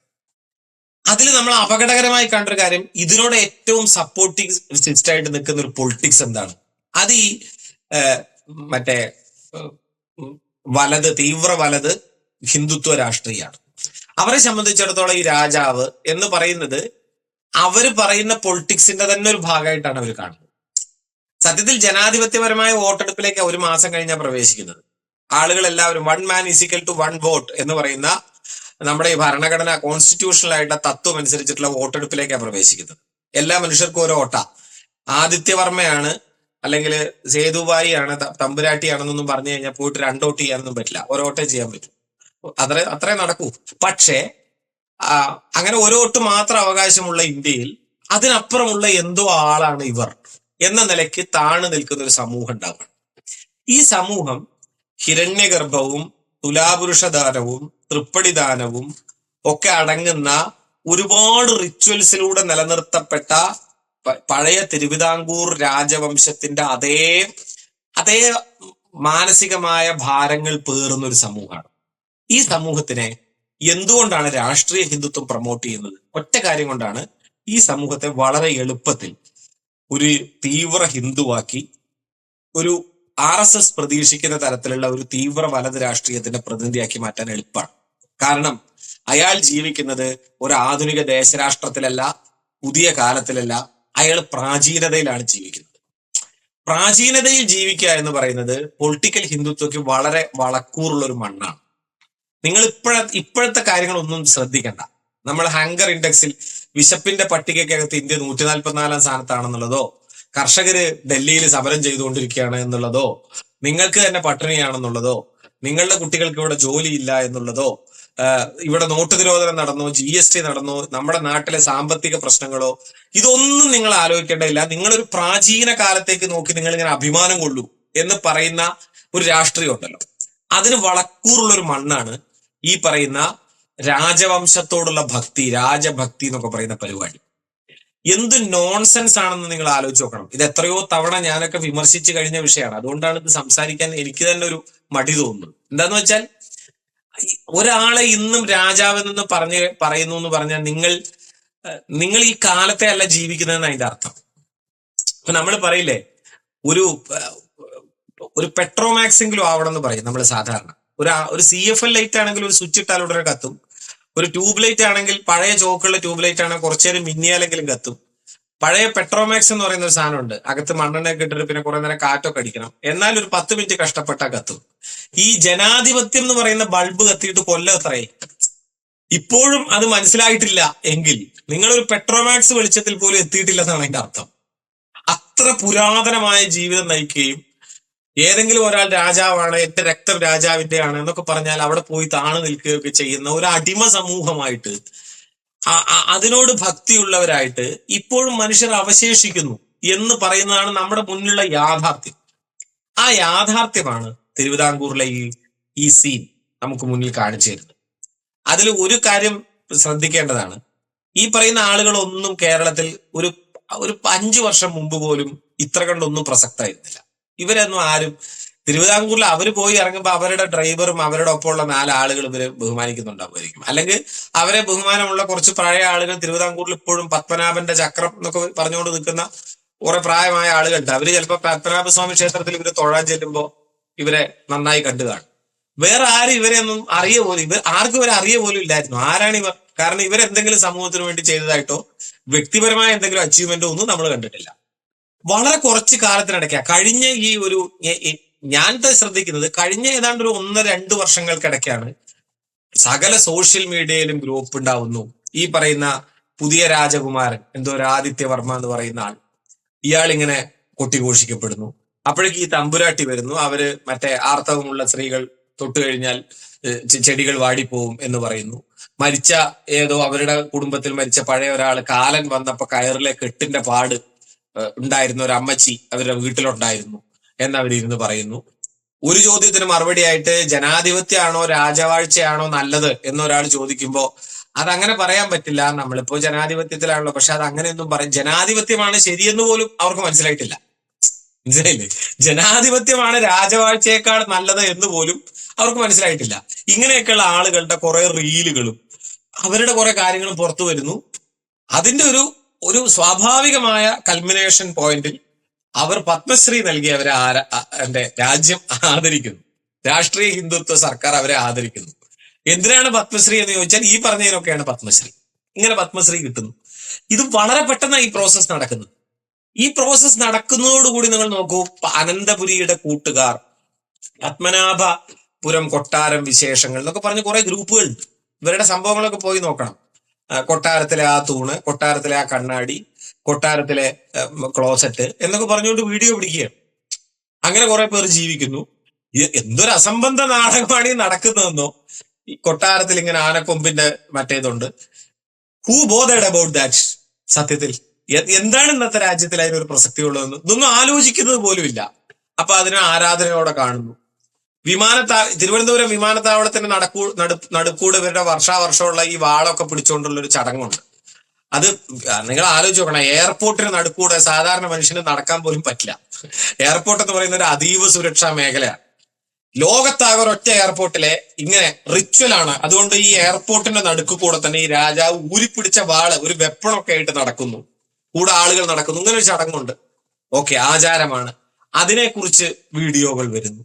Speaker 1: അതിൽ നമ്മൾ അപകടകരമായി കണ്ടൊരു കാര്യം, ഇതിനോട് ഏറ്റവും സപ്പോർട്ടിങ് സിസ്റ്റായിട്ട് നിൽക്കുന്ന ഒരു പൊളിറ്റിക്സ് എന്താണ്? അത് ഈ മറ്റേ തീവ്ര വലത് ഹിന്ദുത്വ രാഷ്ട്രീയമാണ്. അവരെ സംബന്ധിച്ചിടത്തോളം ഈ രാജാവ് എന്ന് പറയുന്നത് അവര് പറയുന്ന പൊളിറ്റിക്സിന്റെ തന്നെ ഒരു ഭാഗമായിട്ടാണ് അവർ കാണുന്നത്. സത്യത്തിൽ ജനാധിപത്യപരമായ വോട്ടെടുപ്പിലേക്ക് ഒരു മാസം കഴിഞ്ഞാൽ പ്രവേശിക്കുന്നത്. ആളുകൾ എല്ലാവരും 1 man = 1 vote എന്ന് പറയുന്ന നമ്മുടെ ഈ ഭരണഘടന കോൺസ്റ്റിറ്റ്യൂഷണൽ ആയിട്ടുള്ള തത്വം അനുസരിച്ചിട്ടുള്ള വോട്ടെടുപ്പിലേക്കാണ് പ്രവേശിക്കുന്നത്. എല്ലാ മനുഷ്യർക്കും ഒരു വോട്ടാ. ആദിത്യവർമ്മയാണ് അല്ലെങ്കിൽ സേതുബായി ആണ് തമ്പുരാട്ടിയാണെന്നൊന്നും പറഞ്ഞു കഴിഞ്ഞാൽ പോയിട്ട് 2 വോട്ട് ചെയ്യാനൊന്നും പറ്റില്ല, ഒരു വോട്ടേ ചെയ്യാൻ പറ്റും. അത്രേ നടക്കൂ. പക്ഷേ അങ്ങനെ ഒരു വോട്ട് മാത്രം അവകാശമുള്ള ഇന്ത്യയിൽ അതിനപ്പുറമുള്ള എന്തോ ആളാണ് ഇവർ എന്ന നിലയ്ക്ക് താണു നിൽക്കുന്ന ഒരു സമൂഹം ഉണ്ടാവണം. ഈ സമൂഹം ഹിരണ്യഗർഭവും തുലാപുരുഷദാനവും തൃപ്പടിദാനവും ഒക്കെ അടങ്ങുന്ന ഒരുപാട് റിച്വൽസിലൂടെ നിലനിർത്തപ്പെട്ട പഴയ തിരുവിതാംകൂർ രാജവംശത്തിന്റെ അതേ മാനസികമായ ഭാരങ്ങൾ പേറുന്ന ഒരു സമൂഹമാണ്. ഈ സമൂഹത്തിനെ എന്തുകൊണ്ടാണ് രാഷ്ട്രീയ ഹിന്ദുത്വം പ്രൊമോട്ട് ചെയ്യുന്നത്? ഒറ്റ കാര്യം കൊണ്ടാണ്. ഈ സമൂഹത്തെ വളരെ എളുപ്പത്തിൽ ഒരു തീവ്ര ഹിന്ദുവാക്കി ഒരു RSS പ്രതീക്ഷിക്കുന്ന തരത്തിലുള്ള ഒരു തീവ്ര വലത് രാഷ്ട്രീയത്തിന്റെ പ്രതിനിധിയാക്കി മാറ്റാൻ എളുപ്പമാണ്. കാരണം അയാൾ ജീവിക്കുന്നത് ഒരു ആധുനിക ദേശരാഷ്ട്രത്തിലല്ല, പുതിയ കാലത്തിലല്ല, അയാൾ പ്രാചീനതയിലാണ് ജീവിക്കുന്നത്. പ്രാചീനതയിൽ ജീവിക്കുക എന്ന് പറയുന്നത് പൊളിറ്റിക്കൽ ഹിന്ദുത്വക്ക് വളരെ വളക്കൂറുള്ള ഒരു മണ്ണാണ്. നിങ്ങൾ ഇപ്പോഴത്തെ കാര്യങ്ങളൊന്നും ശ്രദ്ധിക്കണ്ട. നമ്മൾ ഹങ്കർ ഇൻഡെക്സിൽ വിശപ്പിന്റെ പട്ടികയ്ക്കകത്ത് ഇന്ത്യ 144 സ്ഥാനത്താണെന്നുള്ളതോ, കർഷകര് ഡൽഹിയിൽ സമരം ചെയ്തുകൊണ്ടിരിക്കുകയാണ് എന്നുള്ളതോ, നിങ്ങൾക്ക് തന്നെ പട്ടിണിയാണെന്നുള്ളതോ, നിങ്ങളുടെ കുട്ടികൾക്ക് ഇവിടെ ജോലിയില്ല എന്നുള്ളതോ, ഇവിടെ നോട്ട് നിരോധനം നടന്നോ, GST നടന്നോ, നമ്മുടെ നാട്ടിലെ സാമ്പത്തിക പ്രശ്നങ്ങളോ, ഇതൊന്നും നിങ്ങൾ ആലോചിക്കേണ്ടതില്ല. നിങ്ങളൊരു പ്രാചീന കാലത്തേക്ക് നോക്കി നിങ്ങൾ ഇങ്ങനെ അഭിമാനം കൊള്ളൂ എന്ന് പറയുന്ന ഒരു രാഷ്ട്രീയം ഉണ്ടല്ലോ, അതിന് വളക്കൂറുള്ള ഒരു മണ്ണാണ് ഈ പറയുന്ന രാജവംശത്തോടുള്ള ഭക്തി, രാജഭക്തി എന്നൊക്കെ പറയുന്ന പരിപാടി. എന്ത് നോൺസെൻസ് ആണെന്ന് നിങ്ങൾ ആലോചിച്ച് നോക്കണം. ഇത് എത്രയോ തവണ ഞാനൊക്കെ വിമർശിച്ചു കഴിഞ്ഞ വിഷയമാണ്. അതുകൊണ്ടാണ് ഇത് സംസാരിക്കാൻ എനിക്ക് തന്നെ ഒരു മടി തോന്നുന്നത്. എന്താന്ന് വെച്ചാൽ, ഒരാളെ ഇന്നും രാജാവെന്ന് പറയുന്നു എന്ന് പറഞ്ഞാൽ നിങ്ങൾ ഈ കാലത്തെ അല്ല ജീവിക്കുന്നതെന്ന് അതിന്റെ അർത്ഥം. ഇപ്പൊ നമ്മൾ പറയില്ലേ, ഒരു പെട്രോമാക്സെങ്കിലും ആവണം എന്ന് പറയും നമ്മൾ സാധാരണ. ഒരു CFL ലൈറ്റ് ആണെങ്കിൽ ഒരു സ്വിച്ച് ഇട്ടാൽ ഉടനെ കത്തും. ഒരു ട്യൂബ് ലൈറ്റ് ആണെങ്കിൽ, പഴയ ചോക്കുള്ള ട്യൂബ് ലൈറ്റ് ആണെങ്കിൽ കുറച്ചു നേരം മിന്നിയാലെങ്കിലും കത്തും. പഴയ പെട്രോമാക്സ് എന്ന് പറയുന്ന ഒരു സാധനമുണ്ട്, അകത്ത് മണ്ണെണ്ണയൊക്കെ ഇട്ടിട്ട് പിന്നെ കുറെ നേരം കാറ്റൊക്കെ അടിക്കണം, എന്നാൽ ഒരു 10 മിനിറ്റ് കഷ്ടപ്പെട്ടാൽ കത്തും. ഈ ജനാധിപത്യം എന്ന് പറയുന്ന ബൾബ് കത്തിയിട്ട് കൊല്ലം എത്രയായി? ഇപ്പോഴും അത് മനസ്സിലായിട്ടില്ല എങ്കിൽ നിങ്ങളൊരു പെട്രോമാക്സ് വെളിച്ചത്തിൽ പോലും എത്തിയിട്ടില്ലെന്നാണ് അതിന്റെ അർത്ഥം. അത്ര പുരാതനമായ ജീവിതം നയിക്കുകയും ഏതെങ്കിലും ഒരാൾ രാജാവാണ്, എന്റെ രക്തം രാജാവിന്റെ ആണ് എന്നൊക്കെ പറഞ്ഞാൽ അവിടെ പോയി താണു നിൽക്കുകയൊക്കെ ചെയ്യുന്ന ഒരു അടിമ സമൂഹമായിട്ട്, അതിനോട് ഭക്തിയുള്ളവരായിട്ട് ഇപ്പോഴും മനുഷ്യർ അവശേഷിക്കുന്നു എന്ന് പറയുന്നതാണ് നമ്മുടെ മുന്നിലുള്ള യാഥാർത്ഥ്യം. ആ യാഥാർത്ഥ്യമാണ് തിരുവിതാംകൂറിലെ ഈ സീൻ നമുക്ക് മുന്നിൽ കാണിച്ചു തരുന്നത്. അതിൽ ഒരു കാര്യം ശ്രദ്ധിക്കേണ്ടതാണ്. ഈ പറയുന്ന ആളുകളൊന്നും കേരളത്തിൽ ഒരു 5 വർഷം മുമ്പ് പോലും ഇത്ര കണ്ടൊന്നും പ്രസക്തമായിരുന്നില്ല. ഇവരൊന്നും ആരും തിരുവിതാംകൂറിൽ അവർ പോയി ഇറങ്ങുമ്പോൾ അവരുടെ ഡ്രൈവറും അവരുടെ ഒപ്പമുള്ള 4 ആളുകൾ ഇവരെ ബഹുമാനിക്കുന്നുണ്ടാവുമായിരിക്കും. അല്ലെങ്കിൽ അവരെ ബഹുമാനമുള്ള കുറച്ച് പഴയ ആളുകൾ തിരുവിതാംകൂറിൽ ഇപ്പോഴും പത്മനാഭന്റെ ചക്രം എന്നൊക്കെ പറഞ്ഞുകൊണ്ട് നിൽക്കുന്ന കുറെ പ്രായമായ ആളുകളുണ്ട്. അവര് ചിലപ്പോൾ പത്മനാഭസ്വാമി ക്ഷേത്രത്തിൽ ഇവര് തൊഴാൻ ചെല്ലുമ്പോൾ ഇവരെ നന്നായി കണ്ടു കാണും. വേറെ ആരും ഇവരെ ഒന്നും ആർക്കും ഇവരെ അറിയ പോലും ഇല്ലായിരുന്നു. ആരാണ് ഇവർ? കാരണം ഇവരെന്തെങ്കിലും സമൂഹത്തിന് വേണ്ടി ചെയ്തതായിട്ടോ വ്യക്തിപരമായ എന്തെങ്കിലും അച്ചീവ്മെന്റോ ഒന്നും നമ്മൾ കണ്ടിട്ടില്ല. വളരെ കുറച്ച് കാലത്തിനിടയ്ക്ക് കഴിഞ്ഞ ഞാൻ ശ്രദ്ധിക്കുന്നത്, കഴിഞ്ഞ ഏതാണ്ട് ഒരു 1-2 വർഷങ്ങൾക്കിടയ്ക്കാണ് സകല സോഷ്യൽ മീഡിയയിലും ഗ്രൂപ്പ് ഉണ്ടാവുന്നു. ഈ പറയുന്ന പുതിയ രാജകുമാരൻ, എന്തോ ഒരു ആദിത്യവർമ്മ എന്ന് പറയുന്ന ആൾ, ഇയാൾ ഇങ്ങനെ കൊട്ടിഘോഷിക്കപ്പെടുന്നു. അപ്പോഴേക്ക് ഈ തമ്പുരാട്ടി വരുന്നു. അവര് മറ്റേ ആർത്തവമുള്ള സ്ത്രീകൾ തൊട്ടു കഴിഞ്ഞാൽ ചെടികൾ വാടിപ്പോവും എന്ന് പറയുന്നു. മരിച്ച അവരുടെ കുടുംബത്തിൽ മരിച്ച പഴയ ഒരാൾ കാലൻ വന്നപ്പോ കയറിലെ കെട്ടിന്റെ പാട് ഉണ്ടായിരുന്ന ഒരു അമ്മച്ചി അവരുടെ വീട്ടിലുണ്ടായിരുന്നു എന്നവരിരുന്ന് പറയുന്നു. ഒരു ചോദ്യത്തിന് മറുപടി ആയിട്ട് ജനാധിപത്യമാണോ രാജവാഴ്ചയാണോ നല്ലത് എന്നൊരാൾ ചോദിക്കുമ്പോ അതങ്ങനെ പറയാൻ പറ്റില്ല, നമ്മളിപ്പോ ജനാധിപത്യത്തിലാണല്ലോ, പക്ഷെ അത് അങ്ങനെയൊന്നും ജനാധിപത്യമാണ് ശരിയെന്ന് പോലും അവർക്ക് മനസ്സിലായിട്ടില്ല. മനസ്സിലായില്ലേ? ജനാധിപത്യമാണ് രാജവാഴ്ചയേക്കാൾ നല്ലത് എന്ന് പോലും അവർക്ക് മനസ്സിലായിട്ടില്ല. ഇങ്ങനെയൊക്കെയുള്ള ആളുകളുടെ കുറെ റീലുകളും അവരുടെ കുറെ കാര്യങ്ങളും പുറത്തു വരുന്നു. അതിന്റെ ഒരു സ്വാഭാവികമായ കൾമിനേഷൻ പോയിന്റിൽ അവർ പത്മശ്രീ നൽകി അവരെ എന്റെ രാജ്യം ആദരിക്കുന്നു. രാഷ്ട്രീയ ഹിന്ദുത്വ സർക്കാർ അവരെ ആദരിക്കുന്നു. എന്തിനാണ് പത്മശ്രീ എന്ന് ചോദിച്ചാൽ ഈ പറഞ്ഞതിനൊക്കെയാണ് പത്മശ്രീ. ഇങ്ങനെ പത്മശ്രീ കിട്ടുന്നു. ഇത് വളരെ പെട്ടെന്നാണ് ഈ പ്രോസസ്സ് നടക്കുന്നത്. ഈ പ്രോസസ്സ് നടക്കുന്നതോടുകൂടി നിങ്ങൾ നോക്കൂ, അനന്തപുരിയുടെ കൂട്ടുകാർ, പത്മനാഭപുരം കൊട്ടാരം വിശേഷങ്ങൾ എന്നൊക്കെ പറഞ്ഞ് കുറെ ഗ്രൂപ്പുകളുണ്ട്. ഇവരുടെ സംഭവങ്ങളൊക്കെ പോയി നോക്കണം. കൊട്ടാരത്തിലെ ആ തൂണ്, കൊട്ടാരത്തിലെ ആ കണ്ണാടി, കൊട്ടാരത്തിലെ ക്ലോസറ്റ് എന്നൊക്കെ പറഞ്ഞുകൊണ്ട് വീഡിയോ പിടിക്കുകയാണ്. അങ്ങനെ കുറെ പേർ ജീവിക്കുന്നു. എന്തൊരു അസംബന്ധ നാടകമാണ് ഈ നടക്കുന്നതെന്നോ. ഈ കൊട്ടാരത്തിൽ ഇങ്ങനെ ആനക്കൊമ്പിന്റെ മറ്റേതുണ്ട്. Who bothered about that? സത്യത്തിൽ എന്താണ് ഇന്നത്തെ രാജ്യത്തിൽ അതിനൊരു പ്രസക്തി ഉള്ളതെന്ന് ഇതൊന്നും ആലോചിക്കുന്നത് പോലും ഇല്ല. അപ്പൊ അതിനെ ആരാധനയോടെ കാണുന്നു. തിരുവനന്തപുരം വിമാനത്താവളത്തിന്റെ നടുക്കൂടെ ഇവരുടെ വർഷാവർഷമുള്ള ഈ വാളൊക്കെ പിടിച്ചുകൊണ്ടുള്ള ഒരു ചടങ്ങുണ്ട്. അത് നിങ്ങൾ ആലോചിച്ച് നോക്കണം. എയർപോർട്ടിന് നടുക്കൂടെ സാധാരണ മനുഷ്യന് നടക്കാൻ പോലും പറ്റില്ല. എയർപോർട്ട് എന്ന് പറയുന്ന ഒരു അതീവ സുരക്ഷാ മേഖലയാണ്. ലോകത്താകെ ഒരൊറ്റ എയർപോർട്ടിലെ ഇങ്ങനെ റിച്വലാണ്. അതുകൊണ്ട് ഈ എയർപോർട്ടിന്റെ നടുക്ക് കൂടെ തന്നെ ഈ രാജാവ് ഊരിപ്പിടിച്ച വാള് ഒരു വെപ്പണൊക്കെ ആയിട്ട് നടക്കുന്നു, കൂടെ ആളുകൾ നടക്കുന്നു. ഇങ്ങനെ ഒരു ചടങ്ങുണ്ട്. ഓക്കെ, ആചാരമാണ്. അതിനെക്കുറിച്ച് വീഡിയോകൾ വരുന്നു.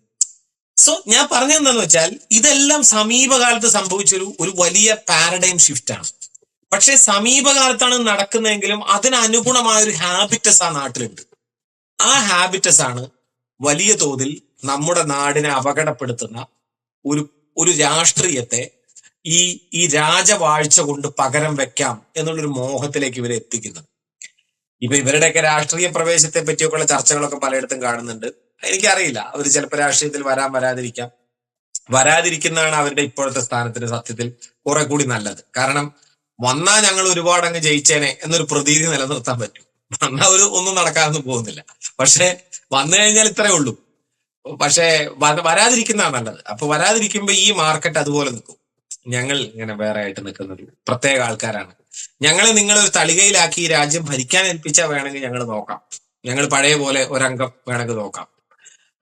Speaker 1: സോ ഞാൻ പറഞ്ഞതെന്താന്ന് വെച്ചാൽ ഇതെല്ലാം സമീപകാലത്ത് സംഭവിച്ചൊരു വലിയ പാരഡൈം ഷിഫ്റ്റ് ആണ്. പക്ഷെ സമീപകാലത്താണ് നടക്കുന്നതെങ്കിലും അതിനനുഗുണമായ ഒരു ഹാബിറ്റസ് ആ നാട്ടിലുണ്ട്. ആ ഹാബിറ്റസ് ആണ് വലിയ തോതിൽ നമ്മുടെ നാടിനെ അപകടപ്പെടുത്തുന്ന ഒരു ഒരു രാഷ്ട്രീയത്തെ ഈ രാജവാഴ്ച കൊണ്ട് പകരം വെക്കാം എന്നുള്ളൊരു മോഹത്തിലേക്ക് ഇവരെ എത്തിക്കുന്നത്. ഇപ്പൊ ഇവരുടെയൊക്കെ രാഷ്ട്രീയ പ്രവേശത്തെ പറ്റിയൊക്കെയുള്ള ചർച്ചകളൊക്കെ പലയിടത്തും കാണുന്നുണ്ട്. എനിക്കറിയില്ല, അവർ ചിലപ്പോൾ രാഷ്ട്രീയത്തിൽ വരാതിരിക്കാം. വരാതിരിക്കുന്നതാണ് അവരുടെ ഇപ്പോഴത്തെ സ്ഥാനത്തിന് സത്യത്തിൽ കുറെ കൂടി നല്ലത്. കാരണം വന്നാൽ ഞങ്ങൾ ഒരുപാട് അങ്ങ് ജയിച്ചേനെ എന്നൊരു പ്രതീതി നിലനിർത്താൻ പറ്റും. വന്നാൽ ഒന്നും നടക്കാനൊന്നും പോകുന്നില്ല. പക്ഷെ വന്നു കഴിഞ്ഞാൽ ഇത്രേ ഉള്ളൂ. പക്ഷെ വരാതിരിക്കുന്നതാണ് നല്ലത്. അപ്പൊ വരാതിരിക്കുമ്പോ ഈ മാർക്കറ്റ് അതുപോലെ നിൽക്കും. ഞങ്ങൾ ഇങ്ങനെ വേറെ ആയിട്ട് നിൽക്കുന്നത് പ്രത്യേക ആൾക്കാരാണ്. ഞങ്ങളെ നിങ്ങളൊരു തളികയിലാക്കി ഈ രാജ്യം ഭരിക്കാൻ ഏൽപ്പിച്ചാൽ വേണമെങ്കിൽ ഞങ്ങൾ നോക്കാം. ഞങ്ങൾ പഴയ പോലെ ഒരംഗം വേണമെങ്കിൽ നോക്കാം.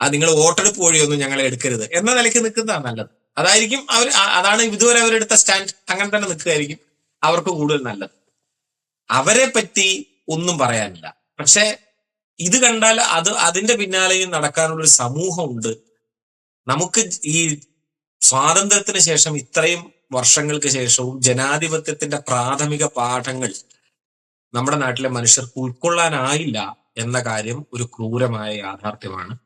Speaker 1: നിങ്ങൾ വോട്ടെടുപ്പ് വഴിയൊന്നും ഞങ്ങളെ എടുക്കരുത് എന്ന നിലയ്ക്ക് നിൽക്കുന്നതാണ് നല്ലത്. അതായിരിക്കും അതാണ് ഇതുവരെ അവരെടുത്ത സ്റ്റാൻഡ്. അങ്ങനെ തന്നെ നിൽക്കുകയായിരിക്കും അവർക്ക് കൂടുതൽ നല്ലത്. അവരെ പറ്റി ഒന്നും പറയാനില്ല. പക്ഷെ ഇത് കണ്ടാൽ അതിന്റെ പിന്നാലെയും നടക്കാനുള്ളൊരു സമൂഹമുണ്ട്. നമുക്ക് ഈ സ്വാതന്ത്ര്യത്തിന് ശേഷം ഇത്രയും വർഷങ്ങൾക്ക് ശേഷവും ജനാധിപത്യത്തിന്റെ പ്രാഥമിക പാഠങ്ങൾ നമ്മുടെ നാട്ടിലെ മനുഷ്യർക്ക് ഉൾക്കൊള്ളാനായില്ല എന്ന കാര്യം ഒരു ക്രൂരമായ യാഥാർത്ഥ്യമാണ്.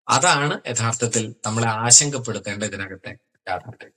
Speaker 1: അതാണ് യഥാർത്ഥത്തിൽ നമ്മളെ ആശങ്കപ്പെടുത്തേണ്ട ഇതിനകത്തെ യാഥാർത്ഥ്യം.